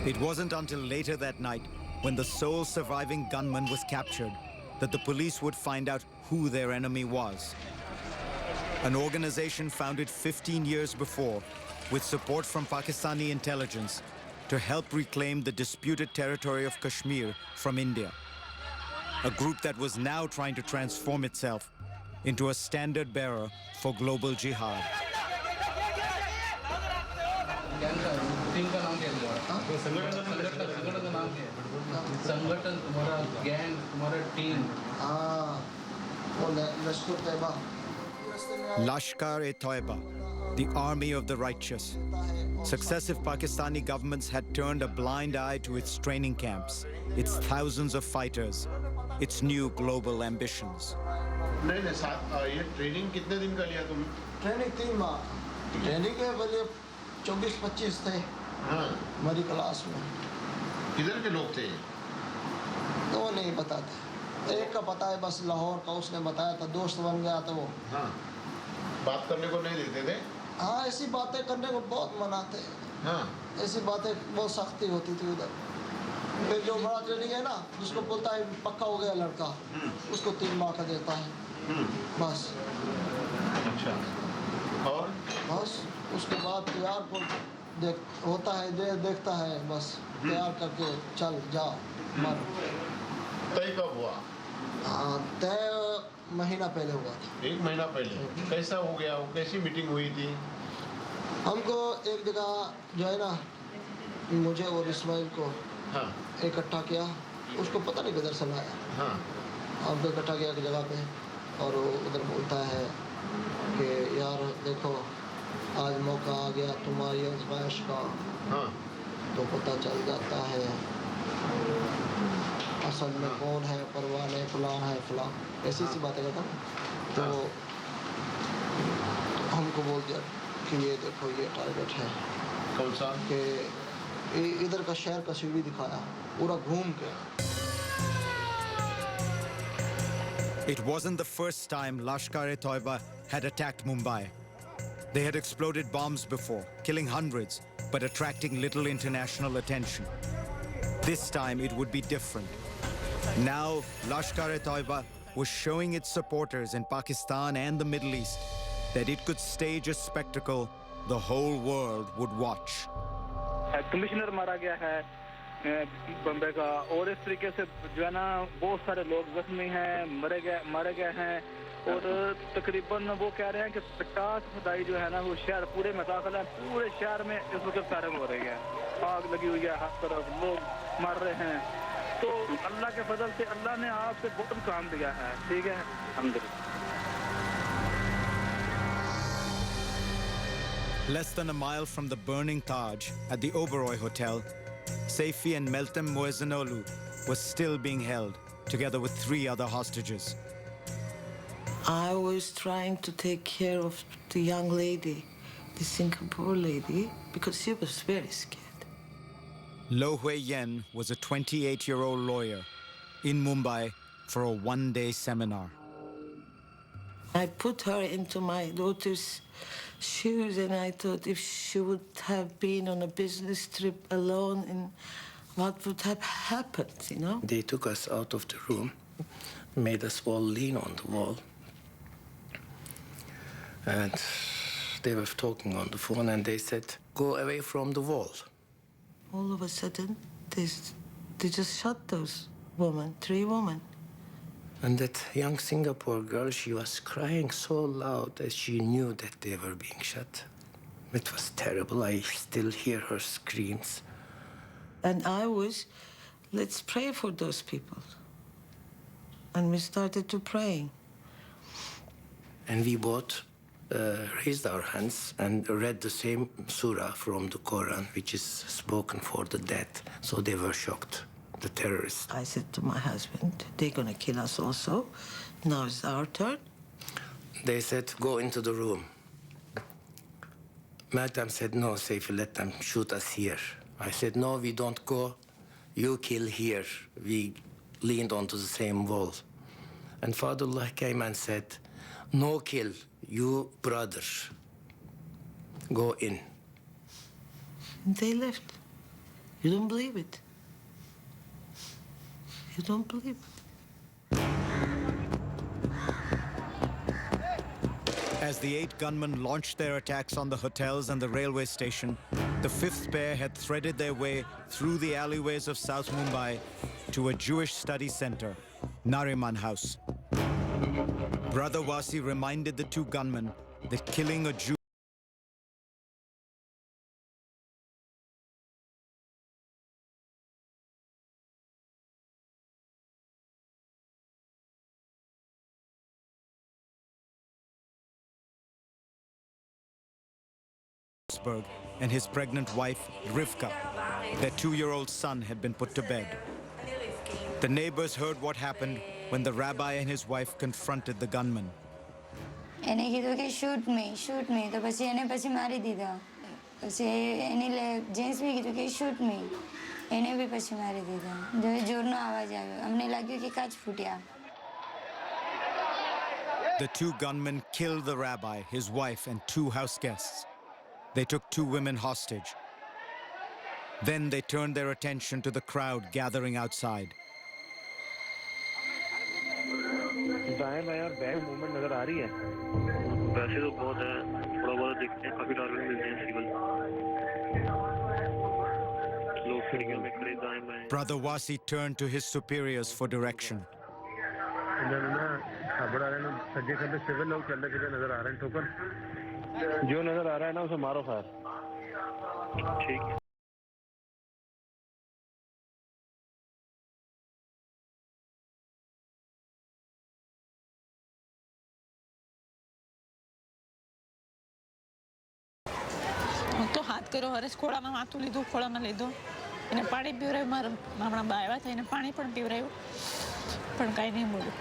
It wasn't until later that night, when the sole surviving gunman was captured, that the police would find out who their enemy was. An organization founded 15 years before, with support from Pakistani intelligence, to help reclaim the disputed territory of Kashmir from India. A group that was now trying to transform itself into a standard bearer for global jihad. संगठन तुम्हारा gang तुम्हारा team Lashkar-e-Toiba, the army of the righteous. Successive Pakistani governments had turned a blind eye to its training camps, its thousands of fighters, its new global ambitions. ये training कितने दिन का लिया तुम? Training 3 माह ट्रेनिंग के पहले 24-25 थे हमारी क्लास में. किधर के लोग थे? तो वो नहीं बताते. एक का पता है बस लाहौर का, उसने बताया था, दोस्त बन गया था वो. हाँ, बात करने को नहीं देते थे? हाँ, ऐसी बातें करने को बहुत मनाते हैं. हाँ, ऐसी बातें बहुत सख्ती होती थी उधर. फिर जो बड़ा ट्रेनिंग है ना, जिसको बोलता है पक्का हो गया लड़का, उसको 3 माह का देता है. बस. अच्छा. और बस उसके बाद तैयार को होता है, देखता है, बस तैयार करके चल जा मर. तय कब हुआ? हाँ, तय महीना पहले हुआ था. 1 महीना पहले. कैसा हो गया? वो कैसी मीटिंग हुई थी? हमको एक जगह जो है ना, मुझे और इस्माइल को इकट्ठा किया. उसको पता नहीं किधर से लाया. हमको इकट्ठा किया एक जगह पे, और वो उधर बोलता है कि यार देखो आज मौका आ गया तुम्हारी आज़माइश का. तो पता चल जाता है असल में कौन है, परवाह नहीं, फलां है फलां, ऐसी बातें करता. तो हमको बोल दिया कि ये देखो ये टारगेट है. कौन सा? कि इधर का शहर का सीढ़ी दिखाया पूरा घूम के. It wasn't the first time Lashkar-e-Toiba had attacked Mumbai. They had exploded bombs before, killing hundreds, but attracting little international attention. This time it would be different. Now, Lashkar-e-Toiba was showing its supporters in Pakistan and the Middle East that it could stage a spectacle the whole world would watch. Commissioner मारा गया है बम्बई का, और इस तरीके से जो है ना बहुत सारे लोग जख्मी हैं, मारे गए हैं, और तकरीबन वो कह रहे हैं कि 50 फदाई जो है ना वो शहर पूरे में दाखिल है, पूरे शहर में इस वक्त फायरिंग हो रही है, आग लगी हुई है, हर तरफ लोग मर रहे हैं। तो अल्लाह के फजल से अल्लाह ने आपसे बहुत काम दिया है, ठीक है, अल्हम्दुलिल्लाह। Less than a mile from the burning Taj at the Oberoi Hotel, Saifi and Meltem Moezenolu was still being held, together with 3 other hostages. I was trying to take care of the young lady, the Singapore lady, because she was very scared. Lo Hui Yen was a 28-year-old lawyer in Mumbai for a one-day seminar. I put her into my daughter's shoes, and I thought if she would have been on a business trip alone, and what would have happened, you know? They took us out of the room, made us all lean on the wall. And they were talking on the phone, and they said, go away from the wall. All of a sudden, they just shot those women, 3 women. And that young Singapore girl, she was crying so loud that she knew that they were being shot. It was terrible. I still hear her screams. And I was, let's pray for those people. And we started to praying. And we both raised our hands and read the same surah from the Quran, which is spoken for the dead. So they were shocked, the terrorists. I said to my husband, they're going to kill us also. Now it's our turn. They said, go into the room. Meltem said, no, Saifi, let them shoot us here. I said, no, we don't go. You kill here. We leaned onto the same wall. And Fadullah came and said, no kill, you brother. Go in. And they left. You don't believe it. You don't believe it. As the 8 gunmen launched their attacks on the hotels and the railway station, the 5th pair had threaded their way through the alleyways of South Mumbai to a Jewish study center, Nariman House. Brother Wasi reminded the 2 gunmen that killing a Jew and his pregnant wife, Rivka. Their 2-year-old son had been put to bed. The neighbors heard what happened when the rabbi and his wife confronted the gunman. એને કીધું કે shoot મી તો પછી એને પછી મારી દીધા. પછી એને જેન્ટ્સ બી કીધું કે શૂટ મી, એને બી પછી મારી દીધા. જોરનો અવાજ આવ્યો, અમને લાગ્યું કે કાચ ફૂટ્યા. The 2 gunmen killed the rabbi, his wife, and 2 house guests. They took 2 women hostage. Then they turned their attention to the crowd gathering outside. दाएं बाएं और बैक मूवमेंट नजर आ रही है। वैसे तो बहुत है, थोड़ा बहुत देखते हैं, काफी टारगेट मिलते हैं सिविल। लोग खिड़कियों में खड़े दाएं बाएं। Brother Wasi turned to his superiors for direction. इधर ना खबर आ रहा है, सज्जे खब्बे सिविल लोग चलते फिरते नजर आ रहे हैं। ठोकर जो नजर आ रहा है ना उसे मारो फायर। ठीक है। તો હાથ કર્યો, હરેશ ખોળામાં માથું લીધું, ખોળામાં લીધું, એને પાણી પીવરાયું, મારા હમણાં બા આવ્યા હતા એને પાણી પણ પીવરાયું, પણ કાંઈ નહીં મળ્યું.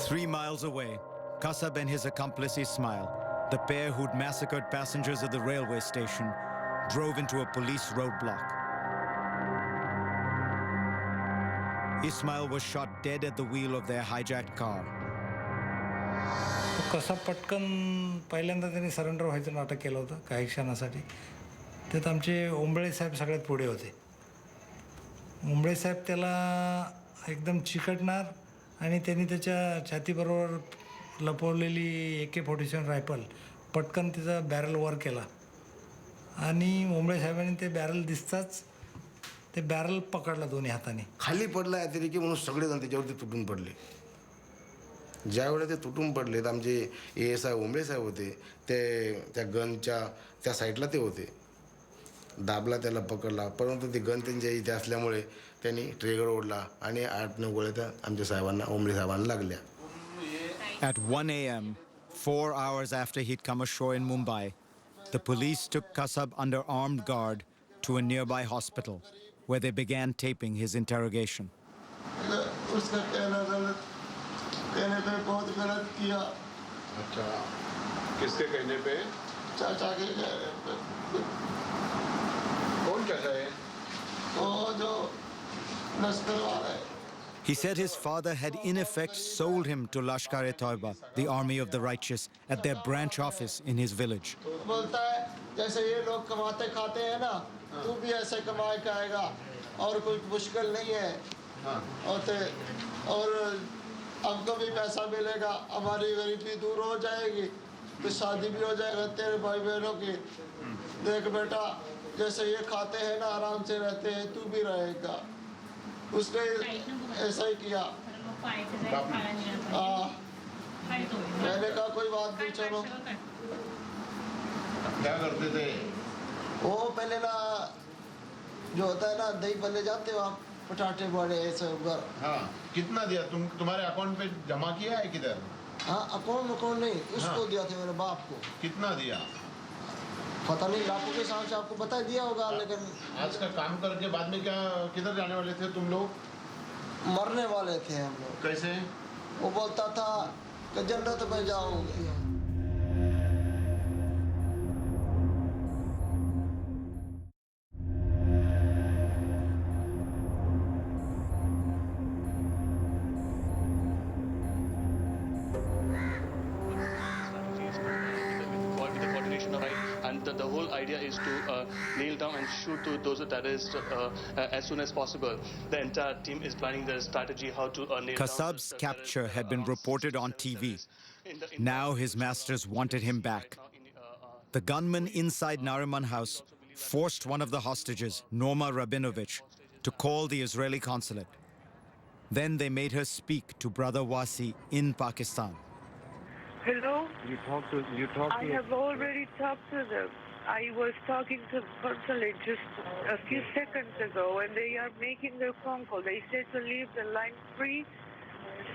3 miles away, Kasab and his accomplice Ismail, the pair who'd massacred passengers at the railway station, drove into a police roadblock. Ismail was shot dead at the wheel of their hijacked car. कसं पटकन पहिल्यांदा त्यांनी surrender व्हायचं नाटक केलं होतं काही क्षणासाठी. त्यात आमचे ओंबळे साहेब सगळ्यात पुढे होते. ओंबळे साहेब त्याला एकदम चिकटणार आणि त्यांनी त्याच्या छातीबरोबर लपवलेली AK-47 रायफल पटकन तिचा बॅरल वर केला आणि ओंबळे साहेबांनी ते बॅरल दिसताच ते बॅरल पकडला दोन्ही हाताने. खाली पडला अतिरेकी म्हणून सगळेजण त्याच्यावरती तुटून पडले. ज्यावेळेला ते तुटून पडले तर आमचे ASI ओंबळे साहेब होते ते त्या गनच्या त्या साईडला ते होते. दाबला त्याला पकडला परंतु ती गन त्यांच्या इथे असल्यामुळे त्यांनी ट्रिगर ओढला आणि 8-9 गोळ्या त्या आमच्या साहेबांना ओंबळे साहेबांना लागल्या. At 1 a.m., 4 hours after he'd come ashore in Mumbai, the police took Kasab under armed guard to a nearby hospital, where they began taping his interrogation. उसका कहने पे बहुत गलत किया. अच्छा, किसके कहने पे? चाचा के कहने पे. कौन चाचा है? वो जो नस्कर वाला है. He said his father had in effect sold him to Lashkar-e-Toiba, the army of the righteous, at their branch office in his village. बोलता है जैसे ये लोग कमाते खाते हैं ना, तू भी ऐसे कमाए खाएगा और कोई मुश्किल नहीं है. और हमको भी पैसा मिलेगा, हमारी गरीबी दूर हो जाएगी, तो शादी भी हो जाएगा तेरे भाई बहनों की. देख बेटा जैसे ये खाते हैं ना आराम से रहते हैं तू भी रहेगा. उसने ऐसा ही किया. मैंने कहा कोई बात नहीं चलो. क्या करते थे? वो पहले ना जो होता है ना दही भल्ले जाते हो आप पटाटे बड़े ऐसे उधर. हाँ, कितना दिया तुम्हारे अकाउंट पे जमा किया है किधर? हाँ अकाउंट नहीं उसको दिया था मेरे बाप को. कितना दिया? पता नहीं लाखों के हिसाब से आपको बता दिया होगा. लेकिन आज का काम करके बाद में क्या किधर जाने वाले थे तुम लोग? मरने वाले थे हम लोग. कैसे? वो बोलता था कि जन्नत में जाओगे. And the whole idea is to nail down and shoot to those terrorists as soon as possible. The entire team is planning the strategy how to nail down. Kasab's capture had been reported on TV. Now his masters wanted him back. The gunman inside Nariman House forced one of the hostages, Norma Rabinovich, to call the Israeli consulate. Then they made her speak to Brother Wasi in Pakistan. Hello? You talk I have already talked to them. I was talking to the consulate just a few seconds ago, and they are making their phone call. They said to leave the line free.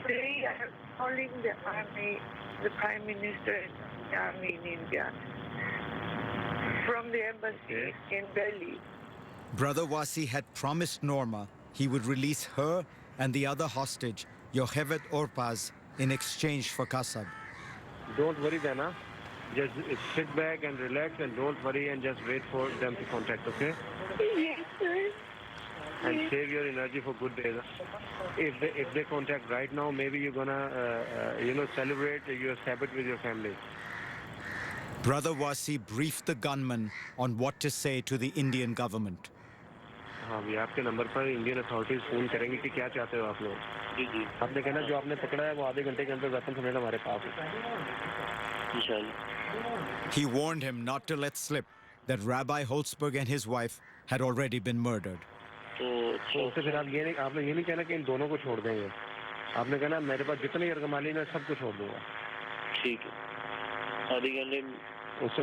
Today I am calling the army, the Prime Minister and the army in India, from the embassy in Delhi. Brother Wasi had promised Norma he would release her and the other hostage, Yocheved Orpaz, in exchange for Kasab. Don't worry, Dana. Just sit back and relax and don't worry and just wait for them to contact, okay? Yes, sir. And save your energy for good days. If they contact right now, maybe you're gonna celebrate your Sabbath with your family. Brother Wasi briefed the gunman on what to say to the Indian government. हाँ भैया आपके number पर Indian authorities phone करेंगे कि क्या चाहते हो आप लोग. जी जी. आपने कहना जो आपने पकड़ा है वो आधे घंटे के अंदर वेपन समेत हमारे पास है. इंशाल्लाह. He warned him not to let slip that Rabbi Holzberg and his wife had already been murdered. तो उससे फिर आपने ये नहीं कहना कि इन दोनों को छोड़ देंगे. आपने कहना मेरे पास जितने यरगमाली मैं सबको छोड़ दूंगा. ठीक है. आधे घंटे. उसके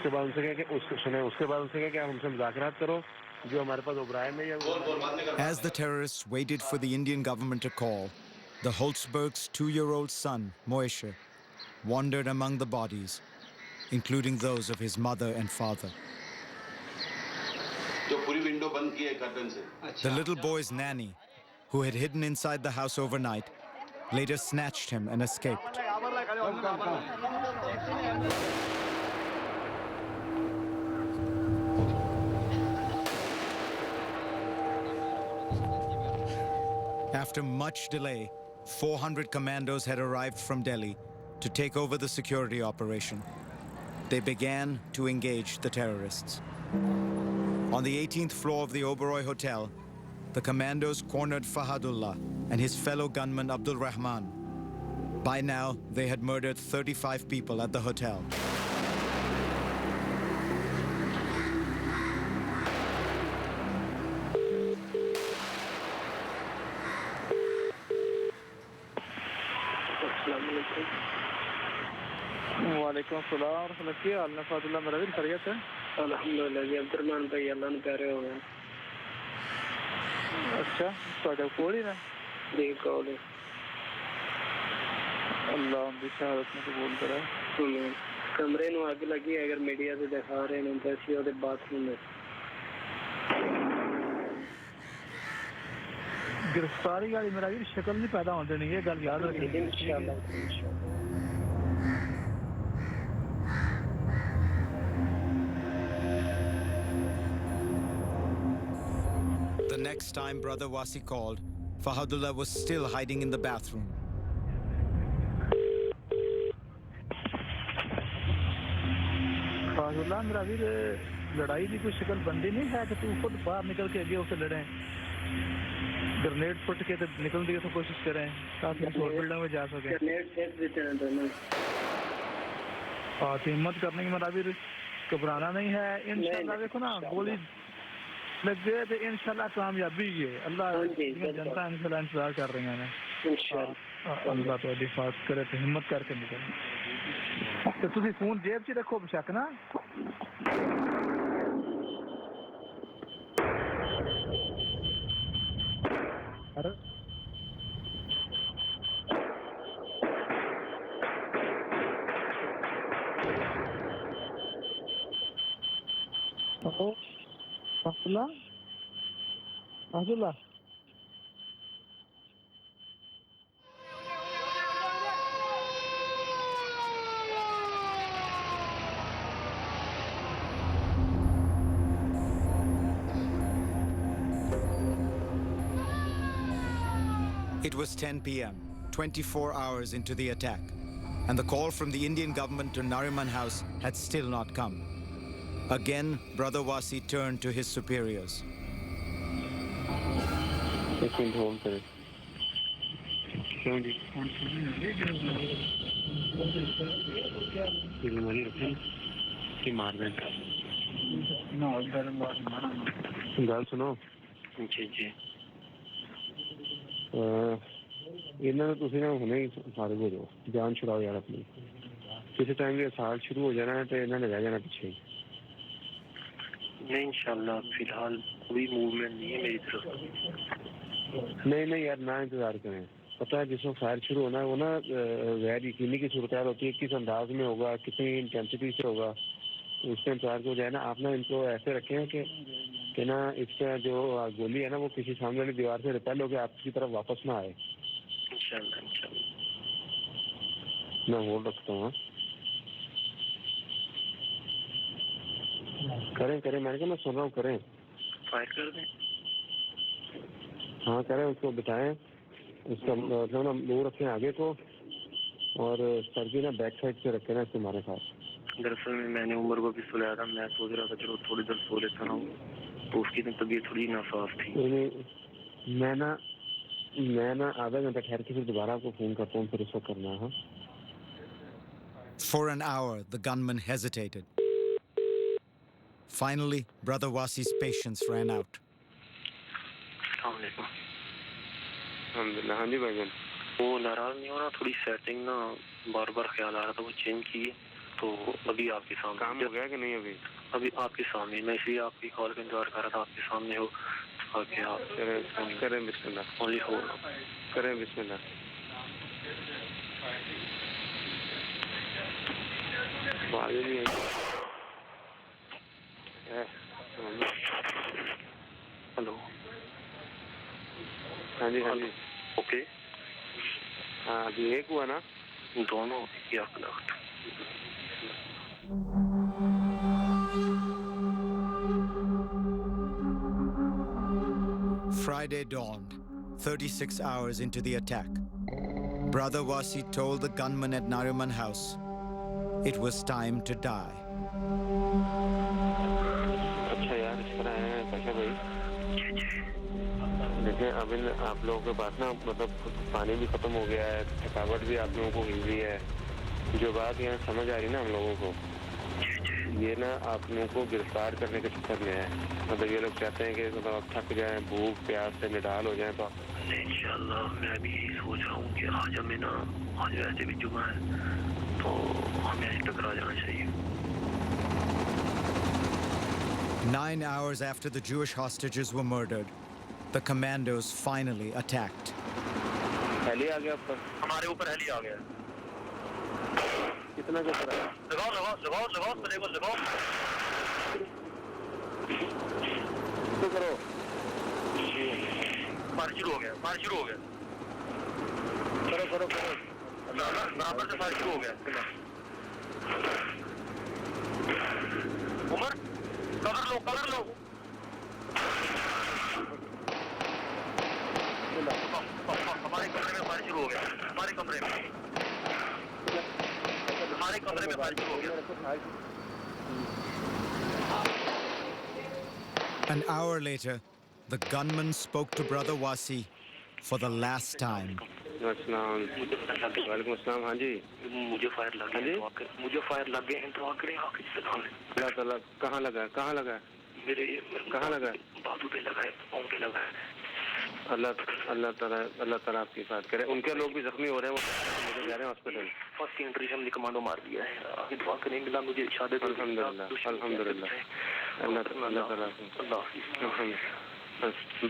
बाद उनसे कह कि उसके बाद उनसे कह कि आप हमसे मुज़ाकरात करो. As the terrorists waited for the Indian government to call, the Holzberg's 2-year-old son, Moishe, wandered among the bodies, including those of his mother and father. The little boy's nanny, who had hidden inside the house overnight, later snatched him and escaped. After much delay, 400 commandos had arrived from Delhi to take over the security operation. They began to engage the terrorists. On the 18th floor of the Oberoi Hotel, the commandos cornered Fahadullah and his fellow gunman Abdul Rahman. By now, they had murdered 35 people at the hotel. वालेकुम सलाम रहमतुल्लाह। क्या हाल है फादुल्ला मेरा भी खैरियत है? अल्हम्दुलिल्लाह जी अब्दुर्रहमान भाई अल्लाह ने प्यारे हो गए। अच्छा ਤੁਹਾਡਾ ਕੋਲ ਹੀ ਨਾ जी कॉल है अल्लाह उनकी शहादत में कबूल करे। कमरे ਨੂੰ ਅੱਗ ਲੱਗੀ ਅਗਰ ਮੀਡੀਆ ਤੇ ਦਿਖਾ ਰਹੇ ਨੇ ਤਾਂ ਅਸੀਂ ਉਹਦੇ ਬਾਥਰੂਮ ਵਿੱਚ गिरफ्तारी वाली मेरा भी शक्ल नहीं पैदा होने देनी ये गल याद रखनी इंशाल्लाह। The next time Brother Wasi called, Fahadullah was still hiding in the bathroom. फादुल्ला मेरा भी लड़ाई की कोई शक्ल बनती नहीं है कि तू खुद बाहर निकल के अगे उसे लड़े, ग्रेनेड फुट के तो निकलने की तो कोशिश करें ताकि हम और बिल्डिंग में जा सके। ग्रेनेड फेंक देते हैं दोनों। और हिम्मत करने की मेरा भी घबराना नहीं है इंशाल्लाह। देखो ना गोली लग गए तो इंशाल्लाह कामयाबी है। अल्लाह जनता इंशाल्लाह इंतजार कर रही है इंशाल्लाह। अल्लाह तो हिफाजत करे तो हिम्मत करके निकले। तो तुसी फोन जेब च रखो बेशक ना। अरे Abdullah? Abdullah? It was 10 p.m., 24 hours into the attack, and the call from the Indian government to Nariman House had still not come. Again, Brother Wasi turned to his superiors. ਗੱਲ ਸੁਣੋ जी जी ਇਹਨਾਂ ਨੂੰ ਤੁਸੀਂ ਨਾ ਹੁਣੇ ਹੀ ਫਾਰਗ ਹੋ ਜਾਓ, ਜਾਨ ਛੁਡਾਓ ਯਾਰ ਆਪਣੀ। ਕਿਸੇ ਟਾਈਮ ਵੀ ਅਸਾਲ ਸ਼ੁਰੂ ਹੋ ਜਾਣਾ ਤੇ ਇਹਨਾਂ ਨੇ ਰਹਿ ਜਾਣਾ ਪਿੱਛੇ। नहीं इंशाल्लाह फिलहाल कोई मूवमेंट नहीं है मेरी तरफ। नहीं यार ना इंतजार करें। पता है जिस वक्त फायर शुरू होना है वो ना गैर यकीनी की सूरत होती है, किस अंदाज में होगा, कितनी इंटेंसिटी से होगा, उससे इंतजार हो जाए ना। आप ना इनको ऐसे रखें कि ना इसका जो गोली है ना वो किसी सामने वाली दीवार से रिपेल होकर आपकी तरफ वापस ना आए। इंशाल्लाह इंशाल्लाह मैं होल्ड रखता हूँ। करें मैंने कहा मैं सुन रहा हूँ, करें फायर कर दें। हाँ करें, उसको बिठाएं, उसका मतलब ना मुँह रखें आगे को और सर की ना बैक साइड से रखें ना इसके हमारे साथ। दरअसल में मैंने उमर को भी सुलाया था, मैं सोच रहा था चलो थोड़ी देर सो लेता हूँ, तो उसकी तबीयत थोड़ी नासाफ थी। मैं ना आधा घंटा ठहर के फिर दोबारा आपको फोन करता हूँ, फिर उसको करना है। For an hour, the gunman hesitated. Finally, Brother Wasi's patience ran out. अल्हम्दुलिल्लाह। हाँ जी भाईजान। वो नाराज नहीं हो रहा, थोड़ी सेटिंग ना बार बार ख्याल आ रहा था, वो चेंज की है तो अभी आपके सामने। काम हो गया कि नहीं अभी? अभी आपके सामने, मैं इसलिए आपकी कॉल का इंतजार कर रहा था, आपके सामने हो आके आप करें बिस्मिल्लाह। ओनली हो करें बिस्मिल्लाह। आगे भी हेलो। हाँ जी ओके। हाँ अभी एक हुआ ना? दोनों या connect. Friday dawned. 36 hours into the attack, Brother Wasi told the gunman at Nariman House it was time to die. अच्छा यार, इस तरह है कैसा भाई? देखिए अभी आप लोगों के पास ना मतलब पानी भी खत्म हो गया है, थकावट भी आप लोगों को हुई हुई है। जो बात यहाँ समझ आ रही ना हम लोगों को, ये ना आप लोगों को गिरफ्तार करने के चक्कर में है। मतलब ये लोग चाहते हैं कि मतलब आप थक जाएं, भूख प्यास से निडाल हो जाएं। तो इंशाल्लाह मैं अभी यही सोच रहा हूँ कि आज हमें ना, आज वैसे भी जुमा है तो हमें आज टकरा जाना चाहिए। 9 hours after the Jewish hostages were murdered, the commandos finally attacked. Heli आ गया ऊपर, हमारे ऊपर हेली आ गया। कितना का है? लगाओ लगाओ लगाओ लगाओ मेरे को लगाओ। तो करो। फायर शुरू हो गया, फायर शुरू हो गया। करो करो करो। बराबर से फायर शुरू हो गया। उमर कवर लो कवर लो। हमारे कमरे में फायर शुरू हो गया, हमारे कमरे में फायर शुरू हो गया। An hour later, the gunman spoke to Brother Wasi for the last time. वालेकुम अस्सलाम। हाँ जी, मुझे फायर लग गए, मुझे फायर लग गए हैं तो आगे आके अल्लाह ताला। कहाँ लगा है? कहाँ लगा है? मेरे कहाँ लगा है? बाजू पे लगा है, पाँव पे लगा है। अल्लाह ताला आपकी हिफाजत करे। उनके लोग भी जख्मी हो रहे हैं, वो लेके जा रहे हैं हॉस्पिटल। फर्स्ट एंट्री से हमने कमांडो मार दिया है। आगे दुआ करें मिला मुझे शहादत। अल्हम्दुलिल्लाह अल्हम्दुलिल्लाह। अल्लाह ताला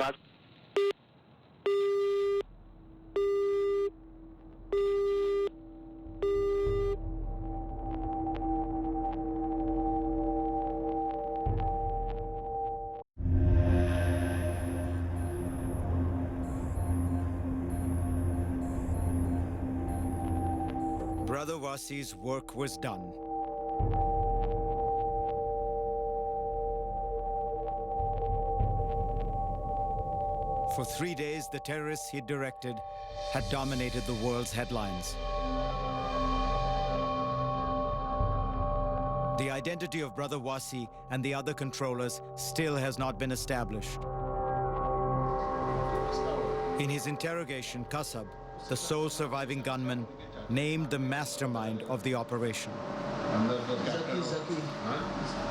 बात। Brother Wasi's work was done. For 3 days, the terrorists he directed had dominated the world's headlines. The identity of Brother Wasi and the other controllers still has not been established. In his interrogation, Kasab, the sole surviving gunman, named the mastermind of the operation. Zaki.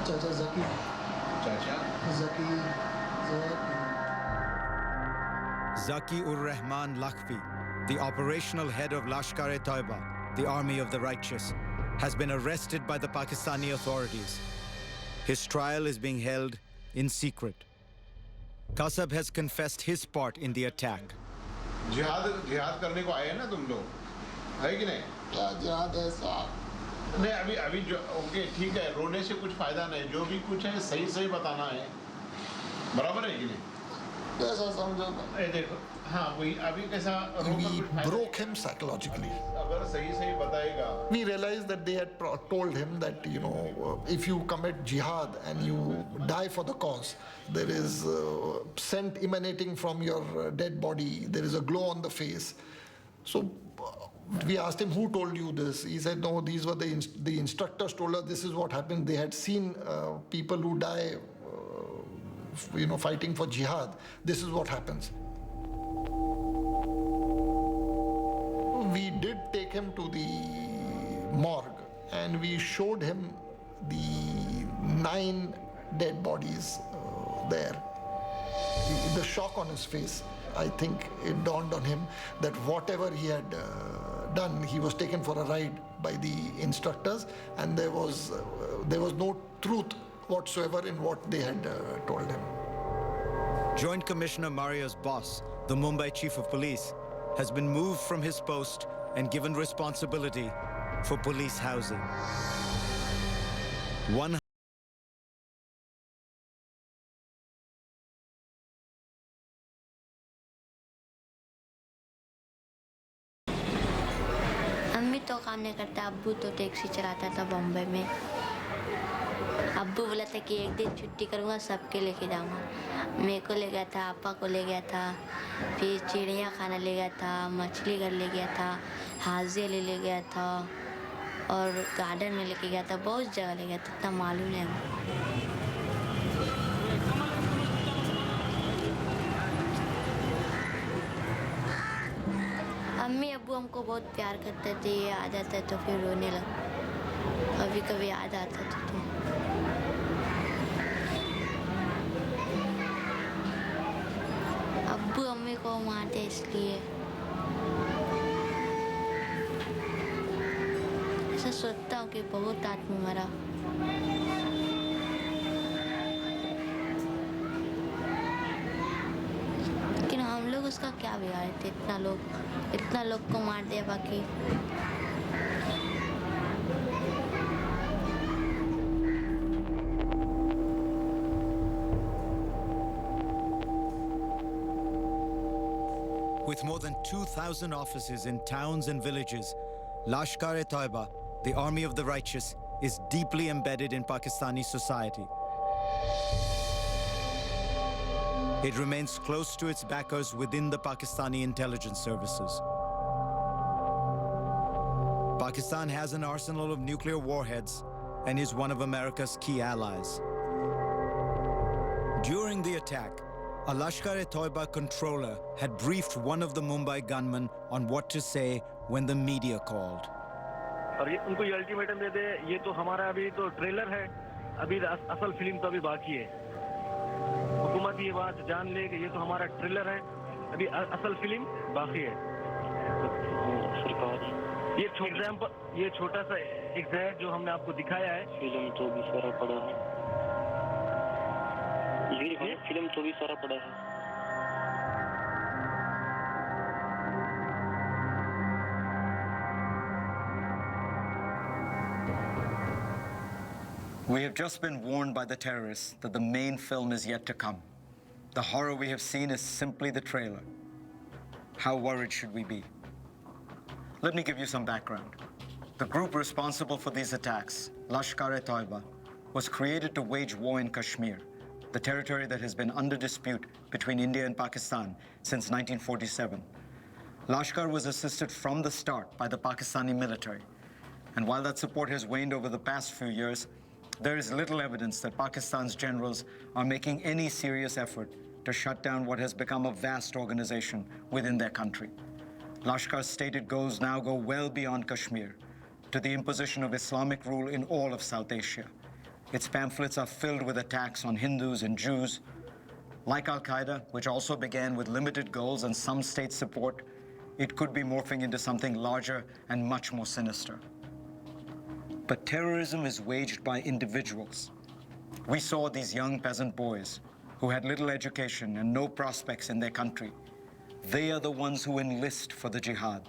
Chacha Zaki. Zaki. Zaki-ur-Rahman Lakhvi, the operational head of Lashkar-e-Taiba, the army of the righteous, has been arrested by the Pakistani authorities. His trial is being held in secret. Kasab has confessed his part in the attack. जिहाद करने को आए हैं ना तुम लोग, है कि नहीं? क्या जिहाद है साहब? नहीं अभी जो ओके ठीक है, रोने से कुछ फायदा नहीं, जो भी कुछ है सही सही बताना है, बराबर है कि नहीं? कैसा समझो? देखो हाँ वही अभी कैसा We broke him psychologically. अगर सही सही बताएगा। We realized that they had told him that, you know, if you commit jihad and you die for the cause, there is scent emanating from your dead body, there is a glow on the face. So we asked him, who told you this? He said, no, these were the instructors told us this is what happened. They had seen people who die, fighting for jihad. This is what happens. We did take him to the morgue and we showed him the 9 dead bodies there. The shock on his face, I think it dawned on him that whatever he had done, he was taken for a ride by the instructors, and there was no truth whatsoever in what they had told him. Joint Commissioner Maria's boss, the Mumbai Chief of Police, has been moved from his post and given responsibility for police housing. अम्मी तो काम नहीं करता, अब्बू तो taxi चलाता था बॉम्बे में। अब्बू बोला था कि एक दिन छुट्टी करूँगा, सबके लेके जाऊँगा। मेरे को ले गया था, आपा को ले गया था, फिर चिड़िया खाना ले गया था, मछली घर ले गया था, हाजी ले गया था और गार्डन में लेके गया था, बहुत जगह ले गया था, इतना मालूम नहीं हमको। अम्मी अब्बू हमको बहुत प्यार करते थे, ये आ जाता तो फिर रोने लगा, कभी कभी याद आता था तो। अब्बू अम्मी को मारते इसलिए ऐसा सोचता हूँ कि बहुत आदमी मरा। लेकिन हम लोग उसका क्या बिगाड़े थे, इतना लोग को मार दिया बाकी। With more than 2,000 offices in towns and villages, Lashkar-e-Taiba, the Army of the Righteous, is deeply embedded in Pakistani society. It remains close to its backers within the Pakistani intelligence services. Pakistan has an arsenal of nuclear warheads and is one of America's key allies. During the attack, a Lashkar-e-Taiba controller had briefed one of the Mumbai gunmen on what to say when the media called. और ये उनको ये ultimatum दे दे, ये तो हमारा अभी तो trailer है, अभी असल फिल्म तो अभी बाकी है। हुकूमत ये बात जान ले कि ये तो हमारा ट्रेलर है, अभी असल फिल्म बाकी है। ये छोटा सा एग्जैक्ट जो हमने आपको दिखाया है, फिल्म तो भी सारा पड़ा है। ये फिल्म तो भी सारा पड़ा है। We have just been warned by the terrorists that the main film is yet to come. The horror we have seen is simply the trailer. How worried should we be? Let me give you some background. The group responsible for these attacks, Lashkar-e-Taiba, was created to wage war in Kashmir, the territory that has been under dispute between India and Pakistan since 1947. Lashkar was assisted from the start by the Pakistani military. And while that support has waned over the past few years, there is little evidence that Pakistan's generals are making any serious effort to shut down what has become a vast organization within their country. Lashkar's stated goals now go well beyond Kashmir, to the imposition of Islamic rule in all of South Asia. Its pamphlets are filled with attacks on Hindus and Jews. Like Al-Qaeda, which also began with limited goals and some state support, it could be morphing into something larger and much more sinister. But terrorism is waged by individuals. We saw these young peasant boys who had little education and no prospects in their country. They are the ones who enlist for the jihad.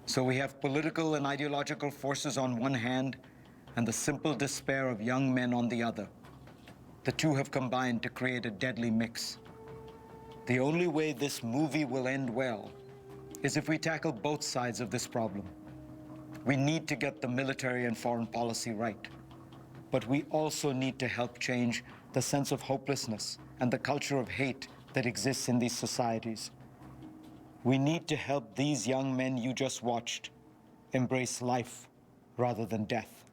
So we have political and ideological forces on one hand and the simple despair of young men on the other. The two have combined to create a deadly mix. The only way this movie will end well is if we tackle both sides of this problem. We need to get the military and foreign policy right. But we also need to help change the sense of hopelessness and the culture of hate that exists in these societies. We need to help these young men you just watched embrace life rather than death.